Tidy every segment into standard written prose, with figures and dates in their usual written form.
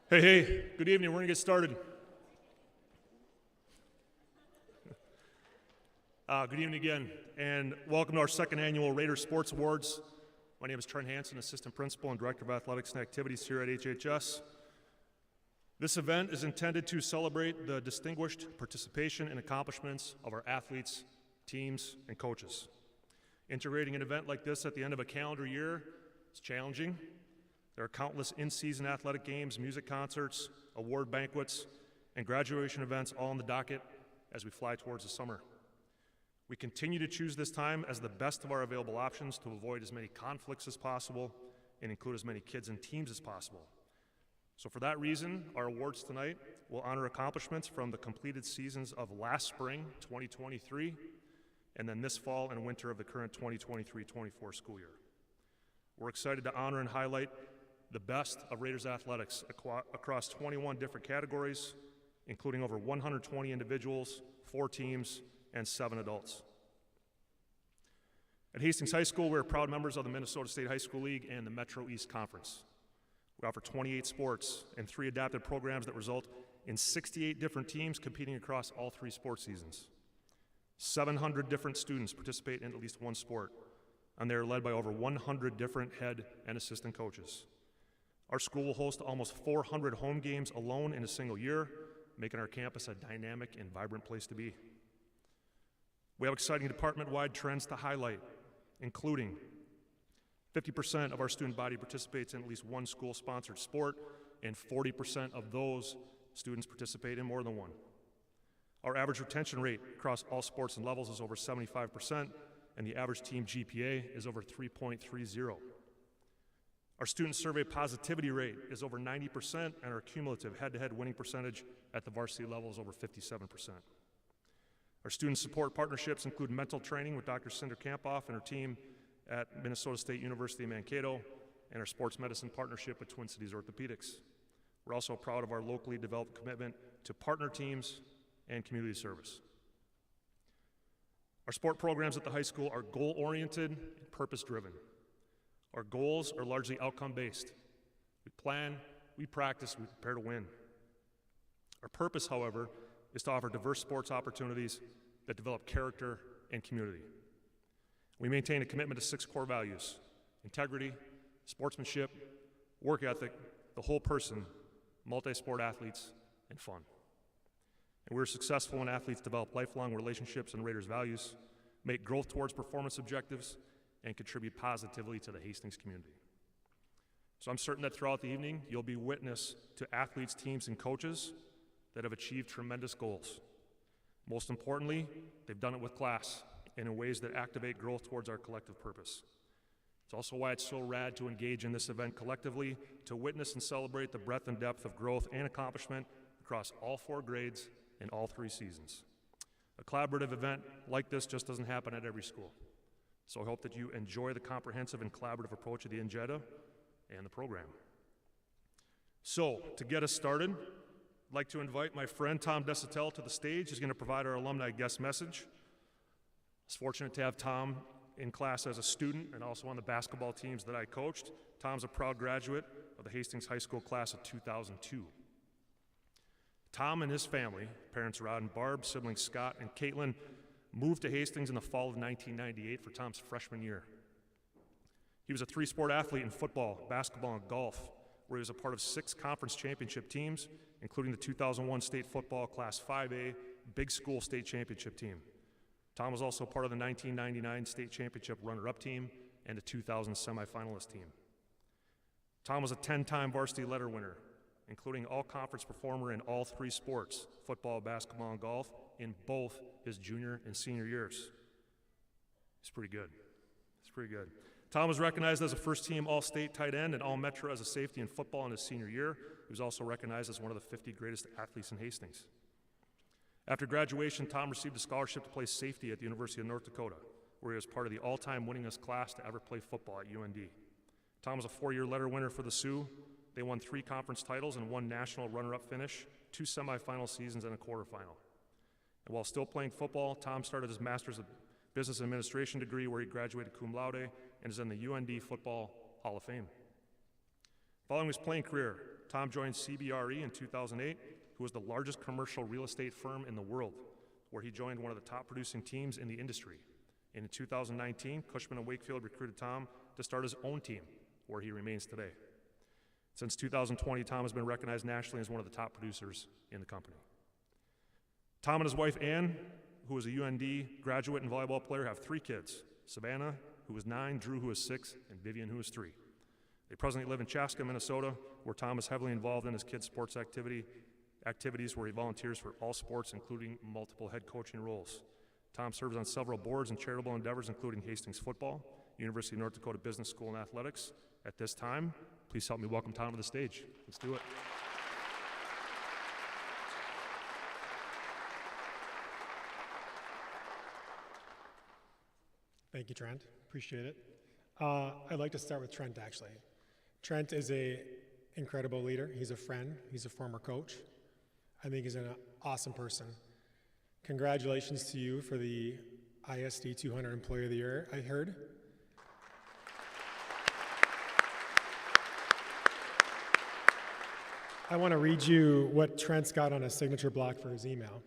Hey, good evening. We're going to get started. Good evening again, and welcome to our second annual Raiders Sports Awards. My name is Trent Hansen, Assistant Principal and Director of Athletics and Activities here at HHS. This event is intended to celebrate the distinguished participation and accomplishments of our athletes, teams, and coaches. Integrating an event like this at the end of a calendar year is challenging. There are countless in-season athletic games, music concerts, award banquets, and graduation events all on the docket as we fly towards the summer. We continue to choose this time as the best of our available options to avoid as many conflicts as possible and include as many kids and teams as possible. So for that reason, our awards tonight will honor accomplishments from the completed seasons of last spring, 2023, and then this fall and winter of the current 2023-24 school year. We're excited to honor and highlight the best of Raiders athletics across 21 different categories, including over 120 individuals, 4 teams, and 7 adults. At Hastings High School, we're proud members of the Minnesota State High School League and the Metro East Conference. We offer 28 sports and 3 adapted programs that result in 68 different teams competing across all 3 sports seasons. 700 different students participate in at least one sport, and they are led by over 100 different head and assistant coaches. Our school will host almost 400 home games alone in a single year, making our campus a dynamic and vibrant place to be. We have exciting department-wide trends to highlight, including 50% of our student body participates in at least one school-sponsored sport, and 40% of those students participate in more than one. Our average retention rate across all sports and levels is over 75%, and the average team GPA is over 3.30. Our student survey positivity rate is over 90%, and our cumulative head-to-head winning percentage at the varsity level is over 57%. Our student support partnerships include mental training with Dr. Cinder Kampoff and her team at Minnesota State University Mankato, and our sports medicine partnership with Twin Cities Orthopedics. We're also proud of our locally developed commitment to partner teams and community service. Our sport programs at the high school are goal-oriented and purpose-driven. Our goals are largely outcome-based. We plan, we practice, we prepare to win. Our purpose, however, is to offer diverse sports opportunities that develop character and community. We maintain a commitment to 6 core values: integrity, sportsmanship, work ethic, the whole person, multi-sport athletes, and fun. And we're successful when athletes develop lifelong relationships and Raiders values, make growth towards performance objectives, and contribute positively to the Hastings community. So I'm certain that throughout the evening, you'll be witness to athletes, teams, and coaches that have achieved tremendous goals. Most importantly, they've done it with class and in ways that activate growth towards our collective purpose. It's also why it's so rad to engage in this event collectively, to witness and celebrate the breadth and depth of growth and accomplishment across all 4 grades and all 3 seasons. A collaborative event like this just doesn't happen at every school. So I hope that you enjoy the comprehensive and collaborative approach of the agenda and the program. So, to get us started, I'd like to invite my friend Tom Desautels to the stage. He's going to provide our alumni guest message. I was fortunate to have Tom in class as a student and also on the basketball teams that I coached. Tom's a proud graduate of the Hastings High School class of 2002. Tom and his family, parents Rod and Barb, siblings Scott and Caitlin, moved to Hastings in the fall of 1998 for Tom's freshman year. He was a 3-sport athlete in football, basketball, and golf, where he was a part of 6 conference championship teams, including the 2001 state football Class 5A Big School State Championship team. Tom was also part of the 1999 state championship runner-up team and the 2000 semifinalist team. Tom was a 10-time varsity letter winner, including all-conference performer in all 3 sports, football, basketball, and golf, in both his junior and senior years. It's pretty good. It's pretty good. Tom was recognized as a first-team All-State tight end and All-Metro as a safety in football in his senior year. He was also recognized as one of the 50 greatest athletes in Hastings. After graduation, Tom received a scholarship to play safety at the University of North Dakota, where he was part of the all-time winningest class to ever play football at UND. Tom was a 4-year letter winner for the Sioux. They won 3 conference titles and 1 national runner-up finish, 2 semifinal seasons, and a quarterfinal. And while still playing football, Tom started his Master's of Business Administration degree, where he graduated cum laude and is in the UND Football Hall of Fame. Following his playing career, Tom joined CBRE in 2008, who was the largest commercial real estate firm in the world, where he joined one of the top producing teams in the industry. And in 2019, Cushman & Wakefield recruited Tom to start his own team, where he remains today. Since 2020, Tom has been recognized nationally as one of the top producers in the company. Tom and his wife, Ann, who is a UND graduate and volleyball player, have 3 kids: Savannah, who is 9, Drew, who is 6, and Vivian, who is 3. They presently live in Chaska, Minnesota, where Tom is heavily involved in his kids' sports activities where he volunteers for all sports, including multiple head coaching roles. Tom serves on several boards and charitable endeavors, including Hastings Football, University of North Dakota Business School and Athletics. At this time, please help me welcome Tom to the stage. Let's do it. Thank you, Trent. Appreciate it. I'd like to start with Trent, actually. Trent is an incredible leader. He's a friend. He's a former coach. I think he's an awesome person. Congratulations to you for the ISD 200 Employee of the Year, I heard. I want to read you what Trent's got on a signature block for his email.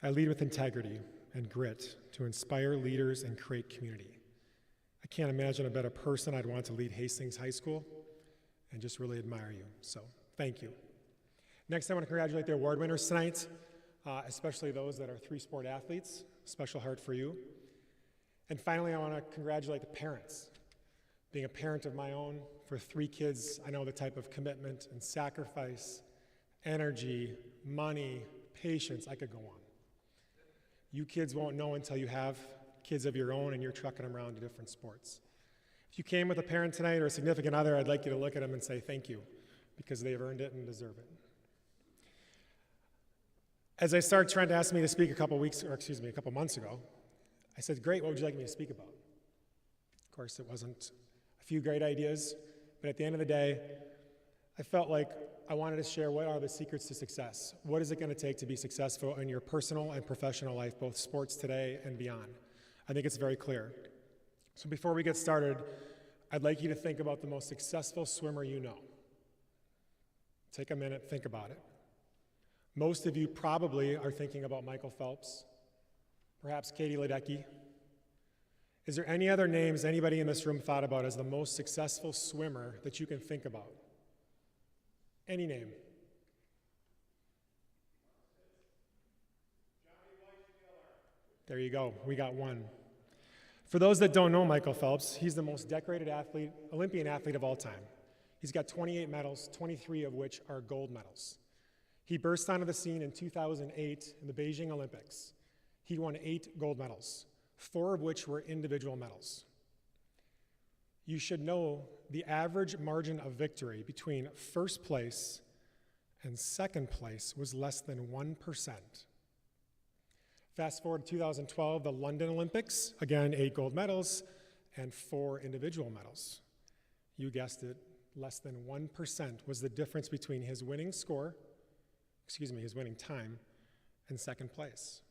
I lead with integrity and grit to inspire leaders and create community. I can't imagine a better person I'd want to lead Hastings High School, and just really admire you, so thank you. Next, I want to congratulate the award winners tonight, especially those that are 3-sport athletes. Special heart for you. And finally, I want to congratulate the parents. Being a parent of my own for 3 kids, I know the type of commitment and sacrifice, energy, money, patience, I could go on. You kids won't know until you have kids of your own and you're trucking them around to different sports. If you came with a parent tonight or a significant other, I'd like you to look at them and say thank you, because they've earned it and deserve it. As I started trying to ask me to speak a couple months ago, I said, great, what would you like me to speak about? Of course, it wasn't a few great ideas, but at the end of the day, I felt like I wanted to share what are the secrets to success. What is it going to take to be successful in your personal and professional life, both sports today and beyond? I think it's very clear. So before we get started, I'd like you to think about the most successful swimmer you know. Take a minute, think about it. Most of you probably are thinking about Michael Phelps, perhaps Katie Ledecky. Is there any other names anybody in this room thought about as the most successful swimmer that you can think about? Any name? There you go, we got one. For those that don't know Michael Phelps, he's the most decorated athlete, Olympian athlete of all time. He's got 28 medals, 23 of which are gold medals. He burst onto the scene in 2008 in the Beijing Olympics. He won 8 gold medals, 4 of which were individual medals. You should know the average margin of victory between first place and second place was less than 1%. Fast forward to 2012, the London Olympics, again, 8 gold medals and 4 individual medals. You guessed it, less than 1% was the difference between his winning time and second place.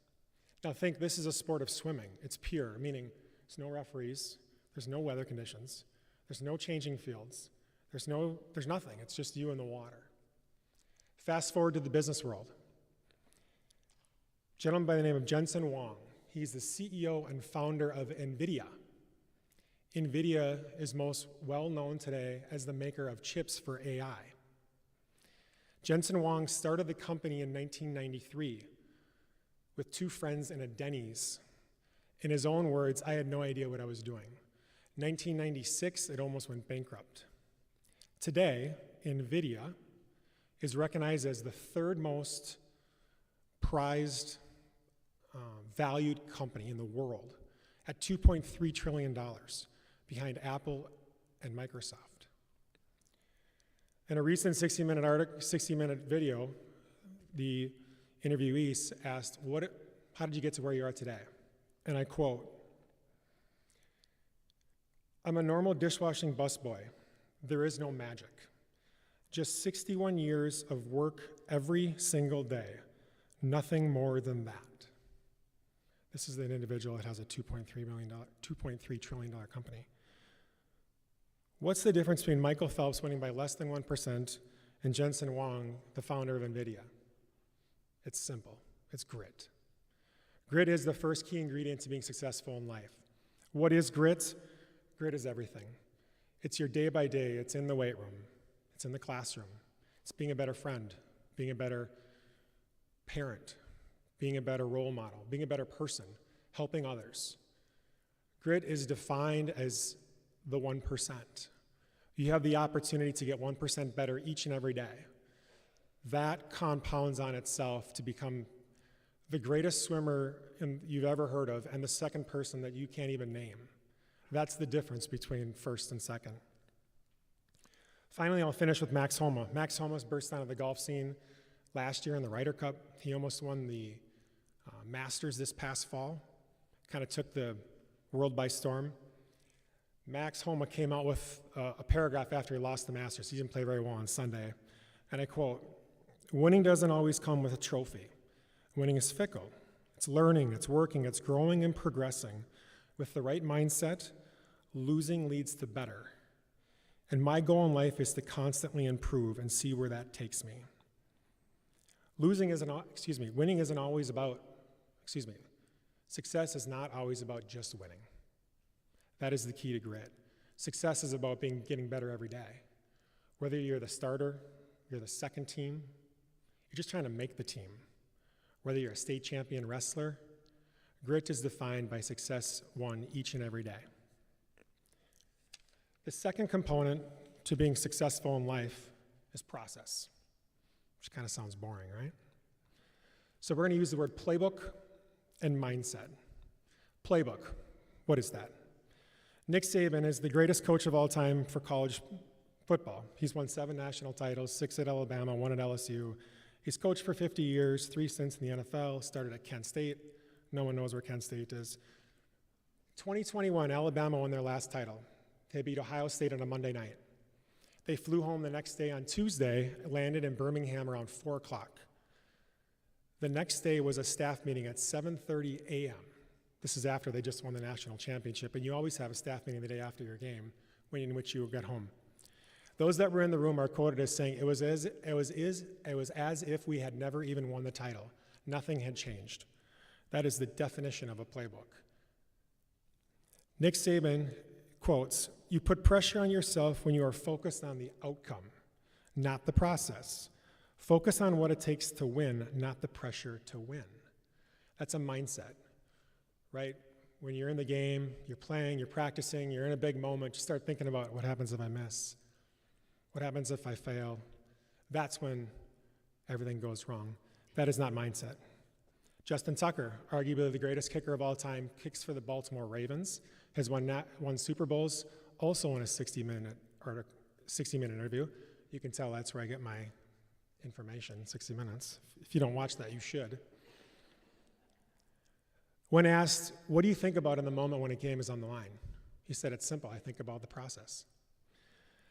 Now think, this is a sport of swimming. It's pure, meaning there's no referees, there's no weather conditions, there's no changing fields, there's nothing, it's just you in the water. Fast forward to the business world. A gentleman by the name of Jensen Huang, he's the CEO and founder of NVIDIA. NVIDIA is most well known today as the maker of chips for AI. Jensen Huang started the company in 1993 with 2 friends in a Denny's. In his own words, I had no idea what I was doing. 1996, it almost went bankrupt. Today, NVIDIA is recognized as the 3rd most prized, valued company in the world at $2.3 trillion, behind Apple and Microsoft. In a recent 60-minute video, the interviewees asked, how did you get to where you are today? And I quote, "I'm a normal dishwashing busboy. There is no magic. Just 61 years of work every single day. Nothing more than that." This is an individual that has a $2.3 trillion company. What's the difference between Michael Phelps winning by less than 1% and Jensen Huang, the founder of NVIDIA? It's simple. It's grit. Grit is the first key ingredient to being successful in life. What is grit? Grit is everything. It's your day by day. It's in the weight room. It's in the classroom. It's being a better friend, being a better parent, being a better role model, being a better person, helping others. Grit is defined as the 1%. You have the opportunity to get 1% better each and every day. That compounds on itself to become the greatest swimmer you've ever heard of and the second person that you can't even name. That's the difference between first and second. Finally, I'll finish with Max Homa. Max Homa's burst onto the golf scene last year in the Ryder Cup. He almost won the Masters this past fall. Kind of took the world by storm. Max Homa came out with a paragraph after he lost the Masters. He didn't play very well on Sunday. And I quote, "Winning doesn't always come with a trophy. Winning is fickle. It's learning, it's working, it's growing and progressing. With the right mindset, losing leads to better. And my goal in life is to constantly improve and see where that takes me." Winning isn't always about, success is not always about just winning. That is the key to grit. Success is about getting better every day. Whether you're the starter, you're the second team, you're just trying to make the team. Whether you're a state champion wrestler, grit is defined by success won each and every day. The second component to being successful in life is process, which kind of sounds boring, right? So we're going to use the word playbook and mindset. Playbook, what is that? Nick Saban is the greatest coach of all time for college football. He's won 7 national titles, 6 at Alabama, 1 at LSU. He's coached for 50 years, 3 stints in the NFL, started at Kent State. No one knows where Kent State is. 2021, Alabama won their last title. They beat Ohio State on a Monday night. They flew home the next day on Tuesday, landed in Birmingham around 4 o'clock. The next day was a staff meeting at 7:30 a.m. This is after they just won the national championship, and you always have a staff meeting the day after your game, in which you get home. Those that were in the room are quoted as saying, it was as if we had never even won the title. Nothing had changed. That is the definition of a playbook. Nick Saban quotes, "You put pressure on yourself when you are focused on the outcome, not the process. Focus on what it takes to win, not the pressure to win." That's a mindset, right? When you're in the game, you're playing, you're practicing, you're in a big moment, you start thinking about what happens if I miss? What happens if I fail? That's when everything goes wrong. That is not mindset. Justin Tucker, arguably the greatest kicker of all time, kicks for the Baltimore Ravens, has won Super Bowls, also in a 60-minute interview. You can tell that's where I get my information, 60 Minutes. If you don't watch that, you should. When asked, what do you think about in the moment when a game is on the line? He said, it's simple, I think about the process.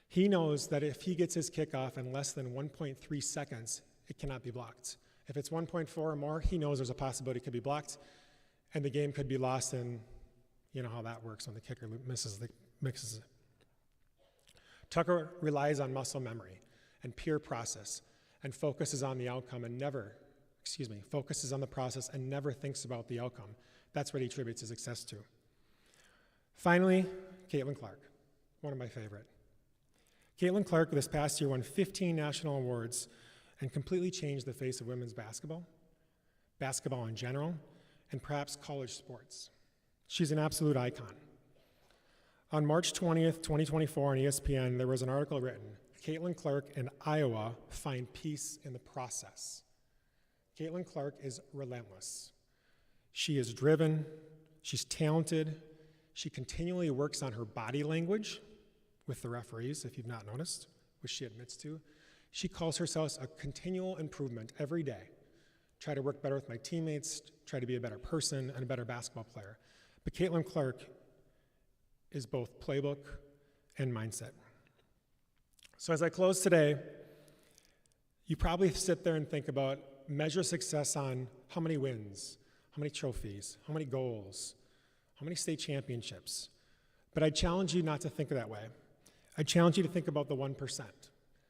He knows that if he gets his kickoff in less than 1.3 seconds, it cannot be blocked. If it's 1.4 or more, he knows there's a possibility it could be blocked, and the game could be lost, and you know how that works when the kicker mixes it. Tucker relies on muscle memory and pure process and focuses on the outcome and focuses on the process and never thinks about the outcome. That's what he attributes his success to. Finally, Caitlin Clark, one of my favorite. Caitlin Clark this past year won 15 national awards and completely changed the face of women's basketball in general, and perhaps college sports. She's an absolute icon. On March 20th, 2024 on ESPN, there was an article written, Caitlin Clark and Iowa find peace in the process. Caitlin Clark is relentless. She is driven, she's talented, she continually works on her body language with the referees, if you've not noticed, which she admits to. She calls herself a continual improvement every day. Try to work better with my teammates, try to be a better person and a better basketball player. But Caitlin Clark is both playbook and mindset. So as I close today, you probably sit there and think about, measure success on how many wins, how many trophies, how many goals, how many state championships. But I challenge you not to think of that way. I challenge you to think about the 1%.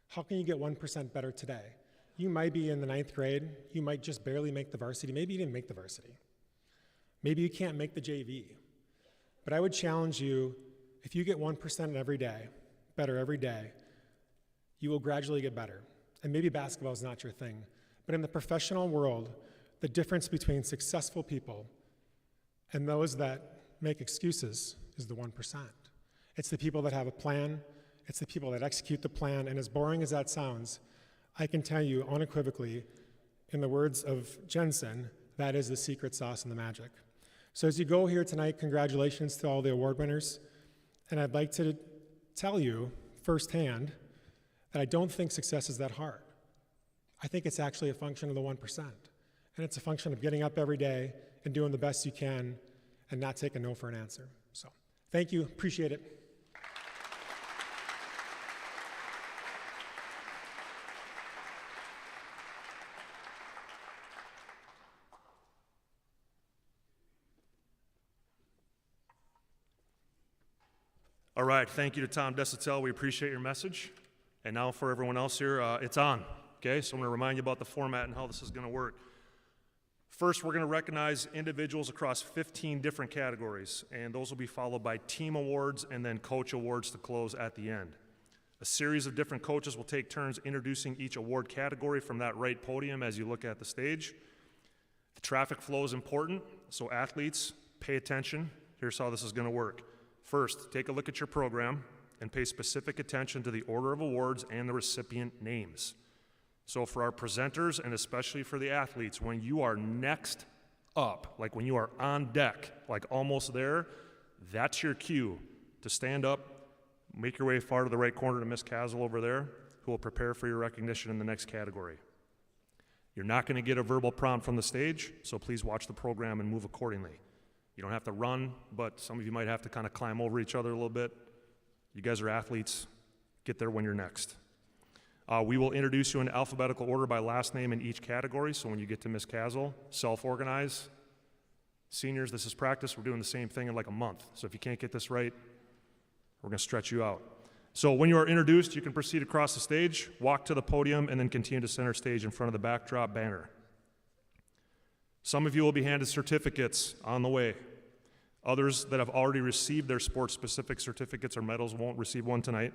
How can you get 1% better today? You might be in the 9th grade. You might just barely make the varsity. Maybe you didn't make the varsity. Maybe you can't make the JV. But I would challenge you, if you get 1% every day, better every day, you will gradually get better. And maybe basketball is not your thing. But in the professional world, the difference between successful people and those that make excuses is the 1%. It's the people that have a plan. It's the people that execute the plan. And as boring as that sounds, I can tell you unequivocally, in the words of Jensen, that is the secret sauce and the magic. So as you go here tonight, congratulations to all the award winners. And I'd like to tell you firsthand that I don't think success is that hard. I think it's actually a function of the 1%. And it's a function of getting up every day and doing the best you can and not taking no for an answer. So thank you, appreciate it. All right, thank you to Tom Desatel. We appreciate your message. And now for everyone else here, it's on. Okay, so I'm going to remind you about the format and how this is going to work. First, we're going to recognize individuals across 15 different categories, and those will be followed by team awards and then coach awards to close at the end. A series of different coaches will take turns introducing each award category from that right podium as you look at the stage. The traffic flow is important, so athletes, pay attention. Here's how this is going to work. First, take a look at your program and pay specific attention to the order of awards and the recipient names. So for our presenters and especially for the athletes, when you are next up, like when you are on deck, like almost there, that's your cue to stand up, make your way far to the right corner to Miss Castle over there, who will prepare for your recognition in the next category. You're not going to get a verbal prompt from the stage, so please watch the program and move accordingly. You don't have to run, but some of you might have to kind of climb over each other a little bit. You guys are athletes. Get there when you're next. We will introduce you in alphabetical order by last name in each category, so when you get to Miss Castle, self-organize. Seniors, this is practice. We're doing the same thing in like a month, so if you can't get this right, we're going to stretch you out. So when you are introduced, you can proceed across the stage, walk to the podium, and then continue to center stage in front of the backdrop banner. Some of you will be handed certificates on the way. Others that have already received their sports-specific certificates or medals won't receive one tonight.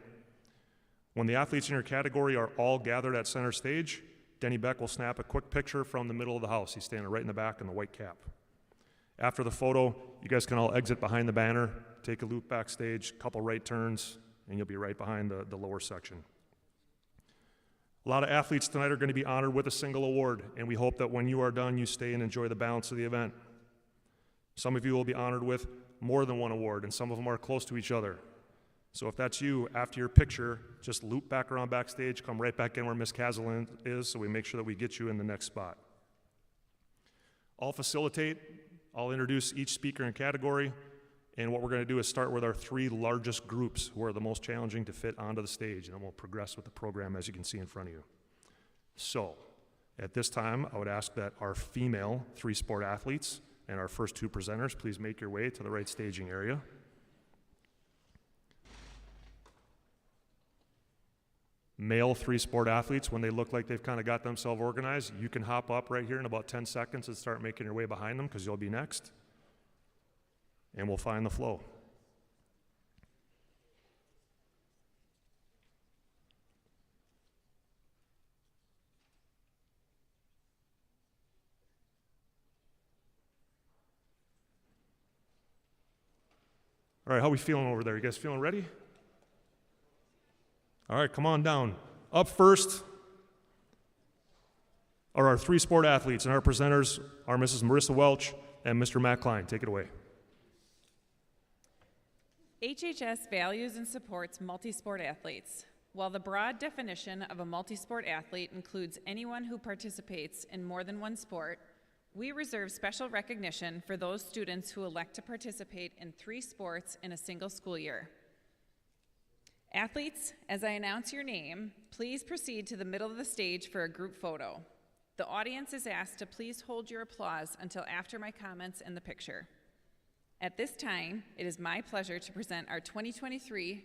When the athletes in your category are all gathered at center stage, Denny Beck will snap a quick picture from the middle of the house. He's standing right in the back in the white cap. After the photo, you guys can all exit behind the banner, take a loop backstage, a couple right turns, and you'll be right behind the lower section. A lot of athletes tonight are going to be honored with a single award, and we hope that when you are done, you stay and enjoy the balance of the event. Some of you will be honored with more than one award, and some of them are close to each other. So if that's you, after your picture, just loop back around backstage, come right back in where Miss Castle is, so we make sure that we get you in the next spot. I'll facilitate, I'll introduce each speaker and category, and what we're going to do is start with our 3 largest groups who are the most challenging to fit onto the stage, and then we'll progress with the program as you can see in front of you. So, at this time, I would ask that our female 3-sport athletes and our first 2 presenters please make your way to the right staging area. Male 3-sport athletes, when they look like they've kind of got themselves organized, you can hop up right here in about 10 seconds and start making your way behind them because you'll be next. And we'll find the flow. All right, how are we feeling over there? You guys feeling ready? All right, come on down. Up first are our 3-sport athletes, and our presenters are Mrs. Marissa Welch and Mr. Matt Klein. Take it away. HHS values and supports multi-sport athletes. While the broad definition of a multi-sport athlete includes anyone who participates in more than one sport, we reserve special recognition for those students who elect to participate in 3 sports in a single school year. Athletes, as I announce your name, please proceed to the middle of the stage for a group photo. The audience is asked to please hold your applause until after my comments and the picture. At this time, it is my pleasure to present our 2023-24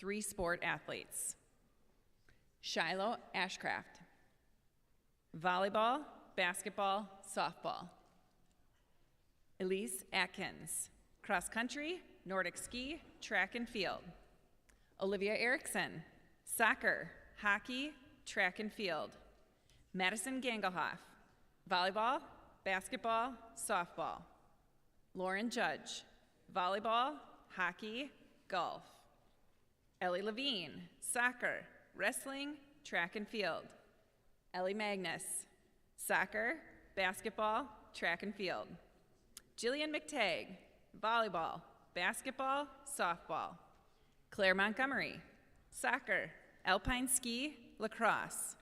3-sport athletes. Shiloh Ashcraft. Volleyball, basketball, softball. Elise Atkins. Cross country, Nordic ski, track and field. Olivia Erickson. Soccer, hockey, track and field. Madison Gangelhoff. Volleyball, basketball, softball. Lauren Judge. Volleyball, hockey, golf. Ellie Levine. Soccer, wrestling, track and field. Ellie Magnus. Soccer, basketball, track and field. Jillian McTagg. Volleyball, basketball, softball. Claire Montgomery. Soccer, alpine ski, lacrosse.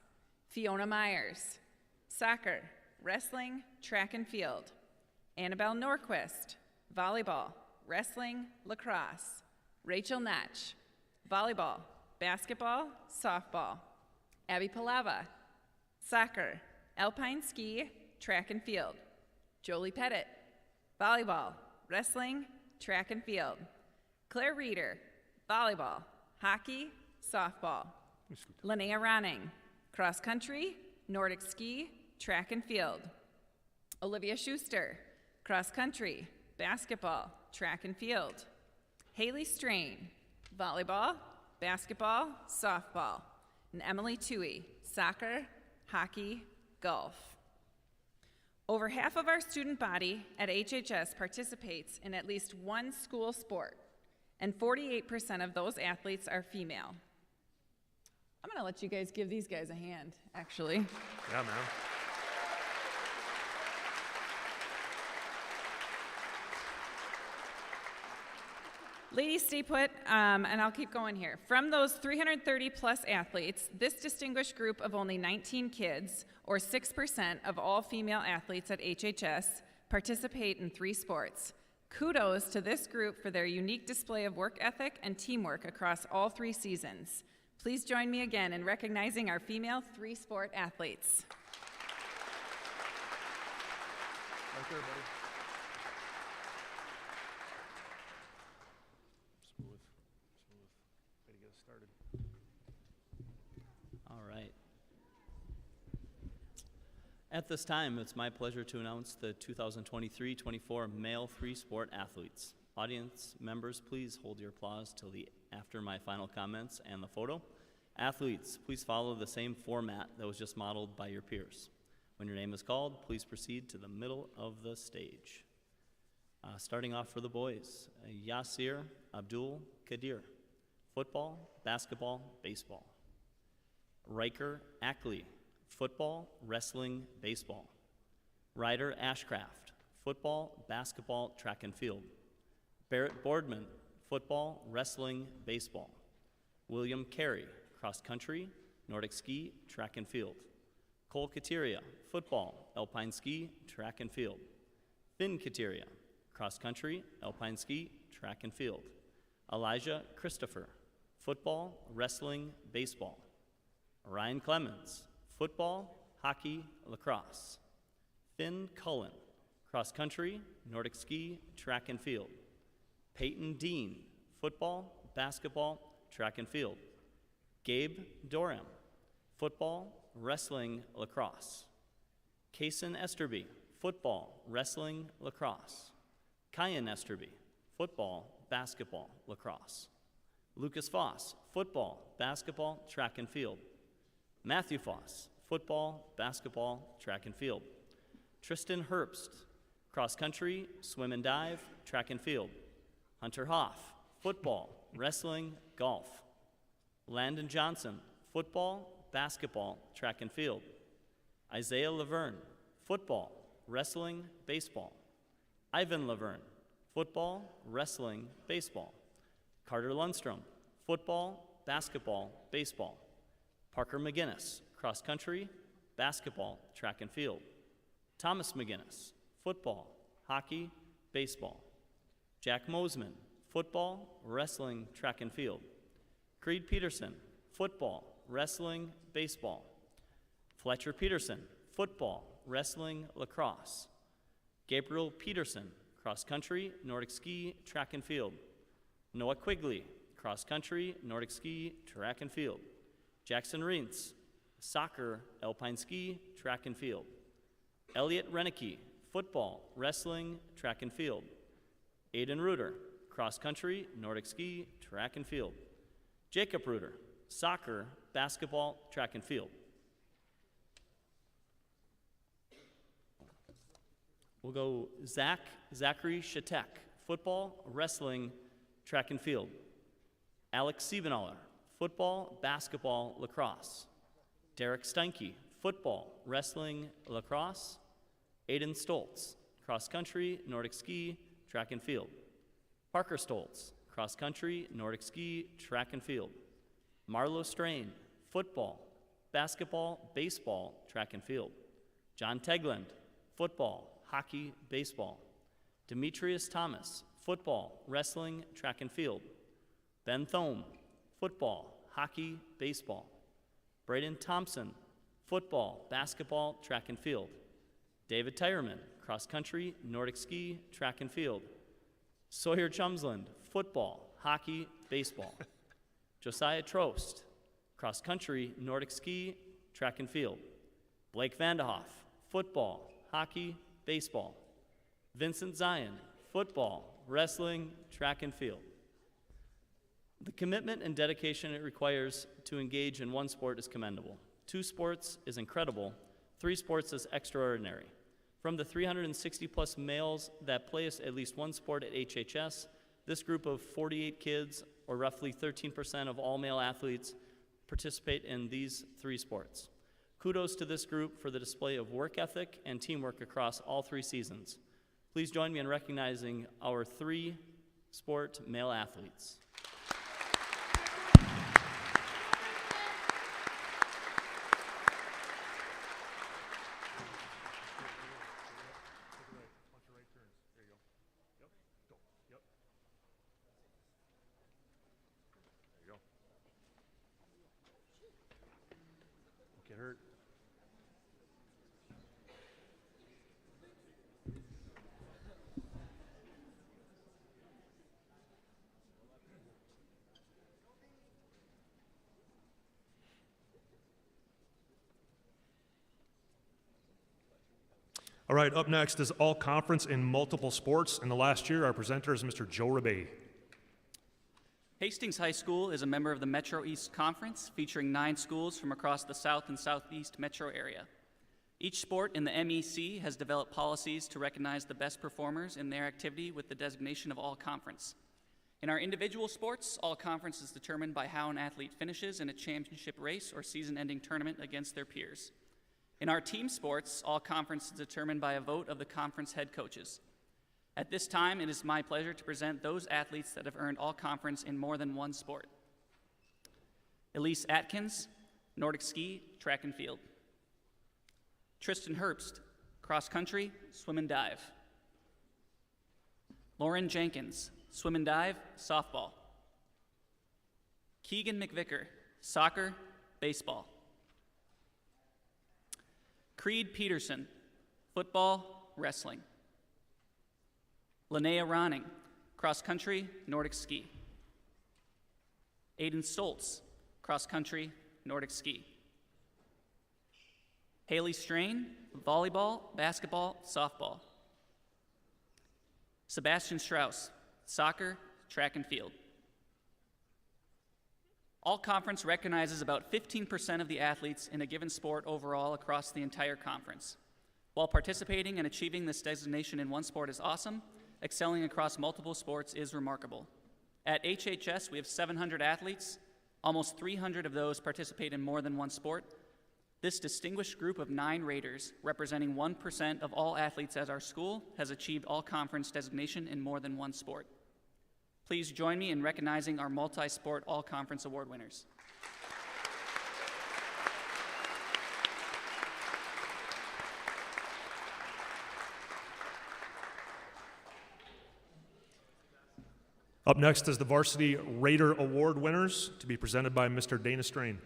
Fiona Myers. Soccer, wrestling, track and field. Annabelle Norquist. Volleyball, wrestling, lacrosse. Rachel Natch. Volleyball, basketball, softball. Abby Palava. Soccer, alpine ski, track and field. Jolie Pettit. Volleyball, wrestling, track and field. Claire Reeder. Volleyball, hockey, softball. Linnea Ronning. Cross country, Nordic ski, track and field. Olivia Schuster. Cross country, basketball, track and field. Haley Strain. Volleyball, basketball, softball. And Emily Toohey. Soccer, hockey, golf. Over half of our student body at HHS participates in at least one school sport, and 48% of those athletes are female. I'm gonna let you guys give these guys a hand, actually. Yeah, man. Ladies, stay put, and I'll keep going here. From those 330 plus athletes, this distinguished group of only 19 kids, or 6% of all female athletes at HHS, participate in 3 sports. Kudos to this group for their unique display of work ethic and teamwork across all 3 seasons. Please join me again in recognizing our female 3-sport athletes. Right there, buddy. Smooth. Way to get us started. All right. At this time, it's my pleasure to announce the 2023-24 male 3-sport athletes. Audience members, please hold your applause till after my final comments and the photo. Athletes, please follow the same format that was just modeled by your peers. When your name is called, please proceed to the middle of the stage. Starting off for the boys, Yasir Abdul Kadir, football, basketball, baseball. Riker Ackley, football, wrestling, baseball. Ryder Ashcraft, football, basketball, track and field. Barrett Boardman, football, wrestling, baseball. William Carey, cross country, Nordic ski, track and field. Cole Kateria, football, alpine ski, track and field. Finn Kateria, cross country, alpine ski, track and field. Elijah Christopher, football, wrestling, baseball. Ryan Clemens, football, hockey, lacrosse. Finn Cullen, cross country, Nordic ski, track and field. Peyton Dean, football, basketball, track and field. Gabe Dorham, football, wrestling, lacrosse. Kason Esterby, football, wrestling, lacrosse. Kyan Esterby, football, basketball, lacrosse. Lucas Foss, football, basketball, track and field. Matthew Foss, football, basketball, track and field. Tristan Herbst, cross country, swim and dive, track and field. Hunter Hoff, football, wrestling, golf. Landon Johnson, football, basketball, track and field. Isaiah Laverne, football, wrestling, baseball. Ivan Laverne, football, wrestling, baseball. Carter Lundstrom, football, basketball, baseball. Parker McGinnis, cross country, basketball, track and field. Thomas McGinnis, football, hockey, baseball. Jack Mosman, football, wrestling, track and field. Creed Peterson, football, wrestling, baseball. Fletcher Peterson, football, wrestling, lacrosse. Gabriel Peterson, cross country, Nordic ski, track and field. Noah Quigley, cross country, Nordic ski, track and field. Jackson Reentz, soccer, alpine ski, track and field. Elliot Renicky, football, wrestling, track and field. Aiden Reuter, cross country, Nordic ski, track and field. Jacob Reuter, soccer, basketball, track and field. We'll go Zachary Shatek, football, wrestling, track and field. Alex Siebenaller, football, basketball, lacrosse. Derek Steinke, football, wrestling, lacrosse. Aiden Stoltz, cross country, Nordic ski, track and field. Parker Stoltz, cross country, Nordic ski, track and field. Marlo Strain, football, basketball, baseball, track and field. John Tegland, football, hockey, baseball. Demetrius Thomas, football, wrestling, track and field. Ben Thome, football, hockey, baseball. Braden Thompson, football, basketball, track and field. David Tyerman, cross country, Nordic ski, track and field. Sawyer Chumsland, football, hockey, baseball. Josiah Trost, cross country, Nordic ski, track and field. Blake Vandehoff, football, hockey, baseball. Vincent Zion, football, wrestling, track and field. The commitment and dedication it requires to engage in one sport is commendable. 2 sports is incredible. 3 sports is extraordinary. From the 360 plus males that play at least one sport at HHS, this group of 48 kids, or roughly 13% of all male athletes, participate in these 3 sports. Kudos to this group for the display of work ethic and teamwork across all 3 seasons. Please join me in recognizing our 3 sport male athletes. Get hurt. All right, up next is all conference in multiple sports. In the last year, our presenter is Mr. Joe Rabe. Hastings High School is a member of the Metro East Conference, featuring 9 schools from across the South and Southeast metro area. Each sport in the MEC has developed policies to recognize the best performers in their activity with the designation of All Conference. In our individual sports, All Conference is determined by how an athlete finishes in a championship race or season-ending tournament against their peers. In our team sports, All Conference is determined by a vote of the conference head coaches. At this time, it is my pleasure to present those athletes that have earned All Conference in more than one sport. Elise Atkins, Nordic ski, track and field. Tristan Herbst, cross country, swim and dive. Lauren Jenkins, swim and dive, softball. Keegan McVicker, soccer, baseball. Creed Peterson, football, wrestling. Linnea Ronning, cross country, Nordic ski. Aiden Stoltz, cross country, Nordic ski. Haley Strain, volleyball, basketball, softball. Sebastian Strauss, soccer, track and field. All Conference recognizes about 15% of the athletes in a given sport overall across the entire conference. While participating and achieving this designation in one sport is awesome, excelling across multiple sports is remarkable. At HHS, we have 700 athletes. Almost 300 of those participate in more than one sport. This distinguished group of 9 raters, representing 1% of all athletes at our school, has achieved all-conference designation in more than one sport. Please join me in recognizing our multi-sport all-conference award winners. Up next is the Varsity Raider Award winners, to be presented by Mr. Dana Strain.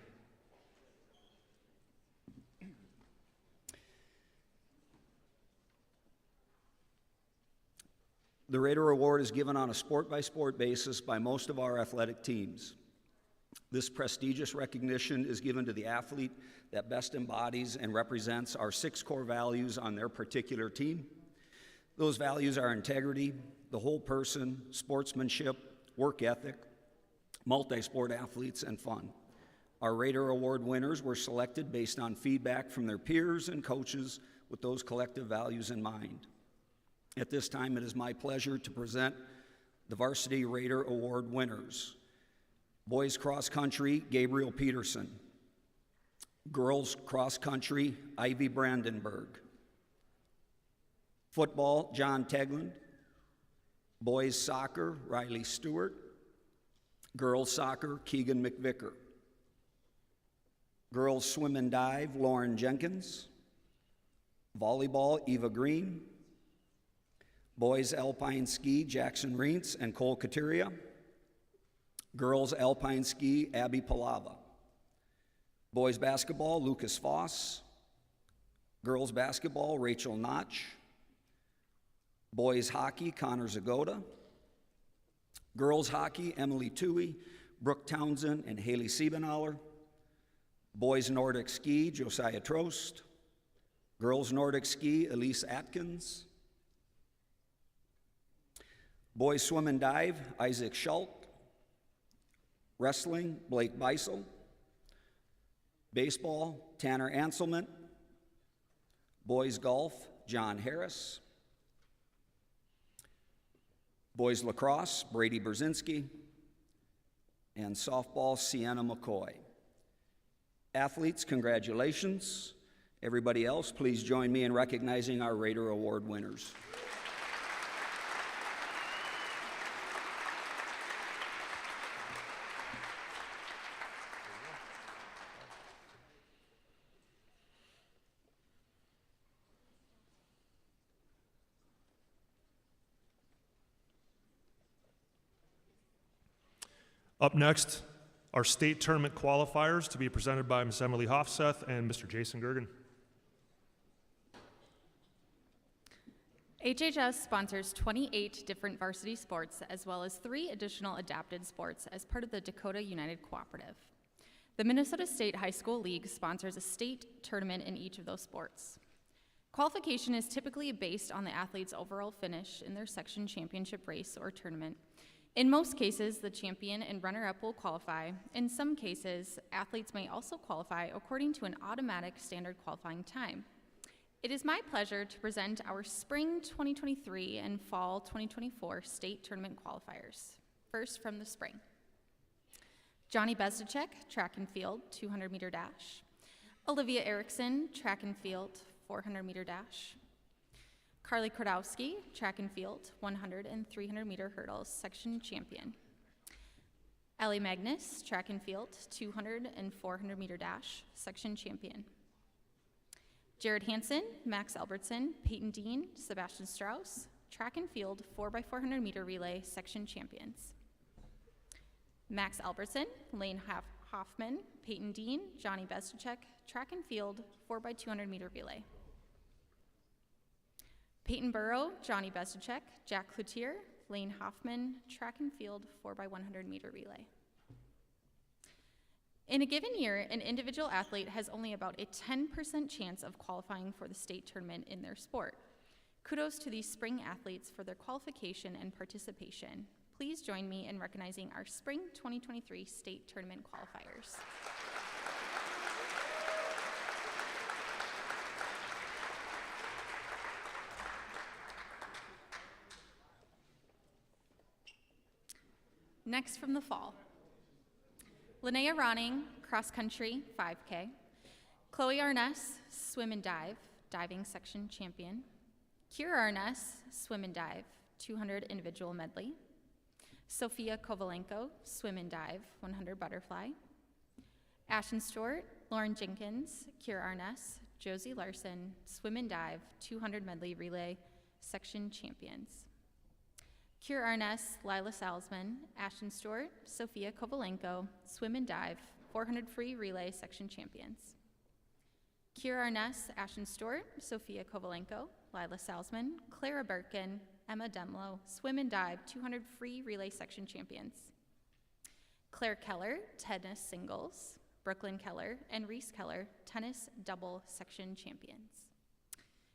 The Raider Award is given on a sport-by-sport basis by most of our athletic teams. This prestigious recognition is given to the athlete that best embodies and represents our 6 core values on their particular team. Those values are integrity, the whole person, sportsmanship, work ethic, multi-sport athletes, and fun. Our Raider Award winners were selected based on feedback from their peers and coaches with those collective values in mind. At this time, it is my pleasure to present the Varsity Raider Award winners. Boys cross country, Gabriel Peterson. Girls cross country, Ivy Brandenburg. Football, John Tegland. Boys soccer, Riley Stewart. Girls soccer, Keegan McVicker. Girls swim and dive, Lauren Jenkins. Volleyball, Eva Green. Boys alpine ski, Jackson Reentz and Cole Kateria. Girls alpine ski, Abby Palava. Boys basketball, Lucas Foss. Girls basketball, Rachel Notch. Boys hockey, Connor Zagoda. Girls hockey, Emily Toohey, Brooke Townsend, and Haley Siebenauer. Boys Nordic ski, Josiah Trost. Girls Nordic ski, Elise Atkins. Boys swim and dive, Isaac Schulk. Wrestling, Blake Beisel. Baseball, Tanner Anselman. Boys golf, John Harris. Boys lacrosse, Brady Brzezinski. And softball, Sienna McCoy. Athletes, congratulations. Everybody else, please join me in recognizing our Raider Award winners. Up next, our state tournament qualifiers to be presented by Ms. Emily Hofseth and Mr. Jason Gergen. HHS sponsors 28 different varsity sports as well as 3 additional adapted sports as part of the Dakota United Cooperative. The Minnesota State High School League sponsors a state tournament in each of those sports. Qualification is typically based on the athlete's overall finish in their section championship race or tournament. In most cases, the champion and runner-up will qualify. In some cases, athletes may also qualify according to an automatic standard qualifying time. It is my pleasure to present our spring 2023 and fall 2024 state tournament qualifiers. First from the spring. Johnny Bezdacek, track and field, 200-meter dash. Olivia Erickson, track and field, 400-meter dash. Carly Krodowski, track and field, 100 and 300-meter hurdles, section champion. Ellie Magnus, track and field, 200 and 400-meter dash, section champion. Jared Hansen, Max Albertson, Peyton Dean, Sebastian Strauss, track and field, 4x400-meter relay, section champions. Max Albertson, Lane Hoffman, Peyton Dean, Johnny Bezdacek, track and field, 4x200-meter relay. Peyton Burrow, Johnny Bezdacek, Jack Cloutier, Lane Hoffman, track and field, 4x100-meter relay. In a given year, an individual athlete has only about a 10% chance of qualifying for the state tournament in their sport. Kudos to these spring athletes for their qualification and participation. Please join me in recognizing our spring 2023 state tournament qualifiers. Next from the fall. Linnea Ronning, cross country, 5K. Chloe Arness, swim and dive, diving section champion. Kira Arness, swim and dive, 200 individual medley. Sophia Kovalenko, swim and dive, 100 butterfly. Ashton Stewart, Lauren Jenkins, Kira Arness, Josie Larson, swim and dive, 200 medley relay, section champions. Kira Arness, Lila Salzman, Ashton Stewart, Sophia Kovalenko, swim and dive, 400 free relay section champions. Kira Arness, Ashton Stewart, Sophia Kovalenko, Lila Salzman, Clara Birkin, Emma Demlow, swim and dive 200 free relay section champions. Claire Keller, tennis singles, Brooklyn Keller, and Reese Keller, tennis double section champions.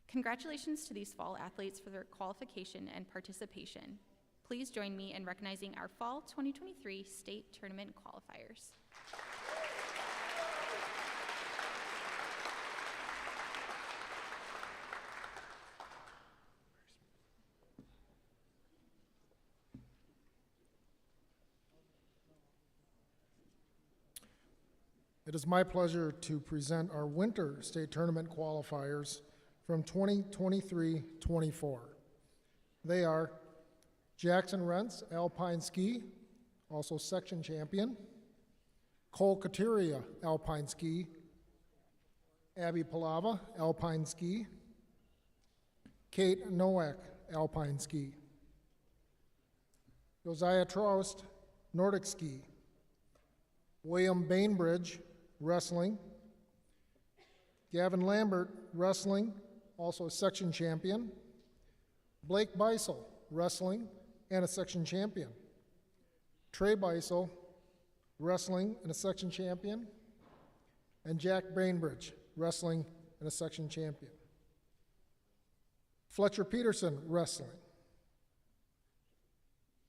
Congratulations to these fall athletes for their qualification and participation. Please join me in recognizing our Fall 2023 State Tournament qualifiers. It is my pleasure to present our Winter State Tournament qualifiers from 2023-24. They are Jackson Rentz, Alpine Ski, also section champion. Cole Kateria, Alpine Ski. Abby Palava, Alpine Ski. Kate Nowak, Alpine Ski. Josiah Troust, Nordic Ski. William Bainbridge, wrestling. Gavin Lambert, wrestling, also a section champion. Blake Beisel, wrestling, and a section champion. Trey Beisel, wrestling, and a section champion. And Jack Bainbridge, wrestling, and a section champion. Fletcher Peterson, wrestling.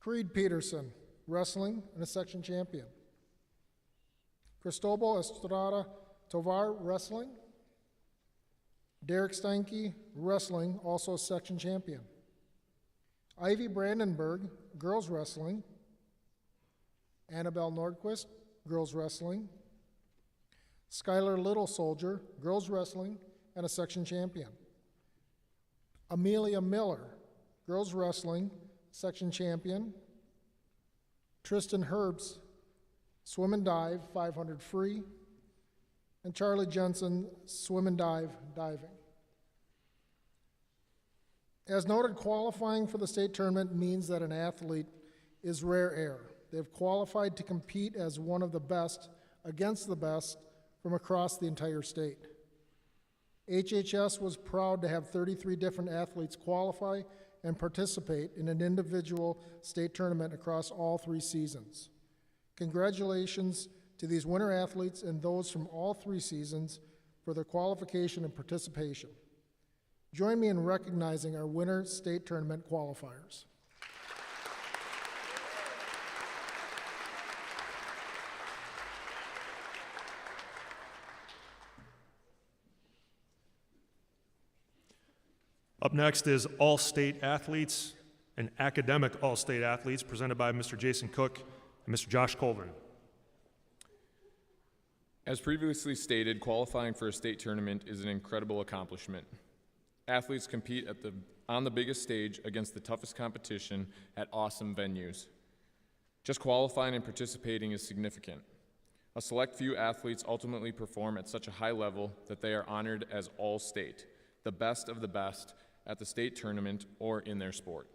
Creed Peterson, wrestling, and a section champion. Cristobal Estrada Tovar, wrestling. Derek Steinke, wrestling, also a section champion. Ivy Brandenburg, girls wrestling. Annabelle Nordquist, girls wrestling. Skylar Little Soldier, girls wrestling, and a section champion. Amelia Miller, girls wrestling, section champion. Tristan Herbst, swim and dive, 500 free. And Charlie Jensen, swim and dive, diving. As noted, qualifying for the state tournament means that an athlete is rare air. They've qualified to compete as one of the best against the best from across the entire state. HHS was proud to have 33 different athletes qualify and participate in an individual state tournament across all 3 seasons. Congratulations to these winter athletes and those from all 3 seasons for their qualification and participation. Join me in recognizing our winter state tournament qualifiers. Up next is All-State Athletes and Academic All-State Athletes presented by Mr. Jason Cook and Mr. Josh Colvin. As previously stated, qualifying for a state tournament is an incredible accomplishment. Athletes compete on the biggest stage against the toughest competition at awesome venues. Just qualifying and participating is significant. A select few athletes ultimately perform at such a high level that they are honored as All-State, the best of the best at the state tournament or in their sport.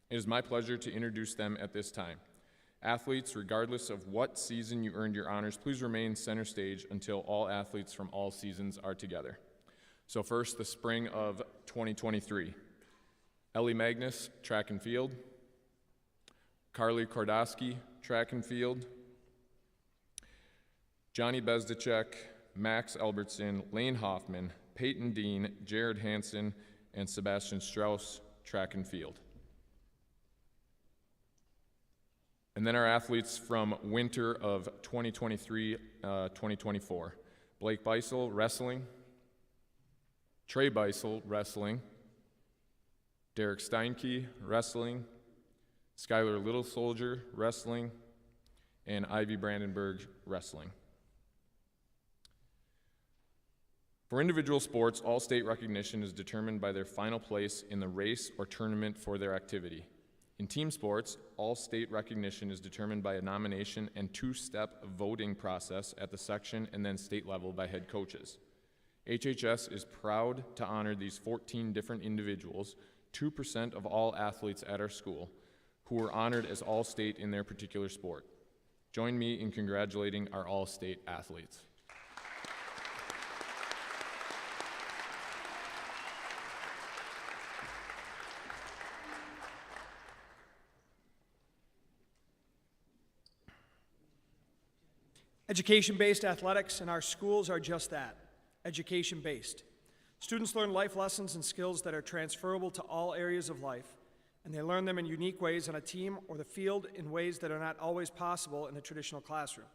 It is my pleasure to introduce them at this time. Athletes, regardless of what season you earned your honors, please remain center stage until all athletes from all seasons are together. So first, the spring of 2023. Ellie Magnus, track and field. Carly Kordowski, track and field. Johnny Bezdacek, Max Albertson, Lane Hoffman, Peyton Dean, Jared Hansen, and Sebastian Strauss, track and field. And then our athletes from winter of 2023-2024. Blake Beisel, wrestling. Trey Beisel, wrestling. Derek Steinke, wrestling. Skylar Little Soldier, wrestling. And Ivy Brandenburg, wrestling. For individual sports, all state recognition is determined by their final place in the race or tournament for their activity. In team sports, all state recognition is determined by a nomination and 2-step voting process at the section and then state level by head coaches. HHS is proud to honor these 14 different individuals, 2% of all athletes at our school, who were honored as all-state in their particular sport. Join me in congratulating our all-state athletes. Education-based athletics in our schools are just that, education-based. Students learn life lessons and skills that are transferable to all areas of life, and they learn them in unique ways on a team or the field in ways that are not always possible in a traditional classroom.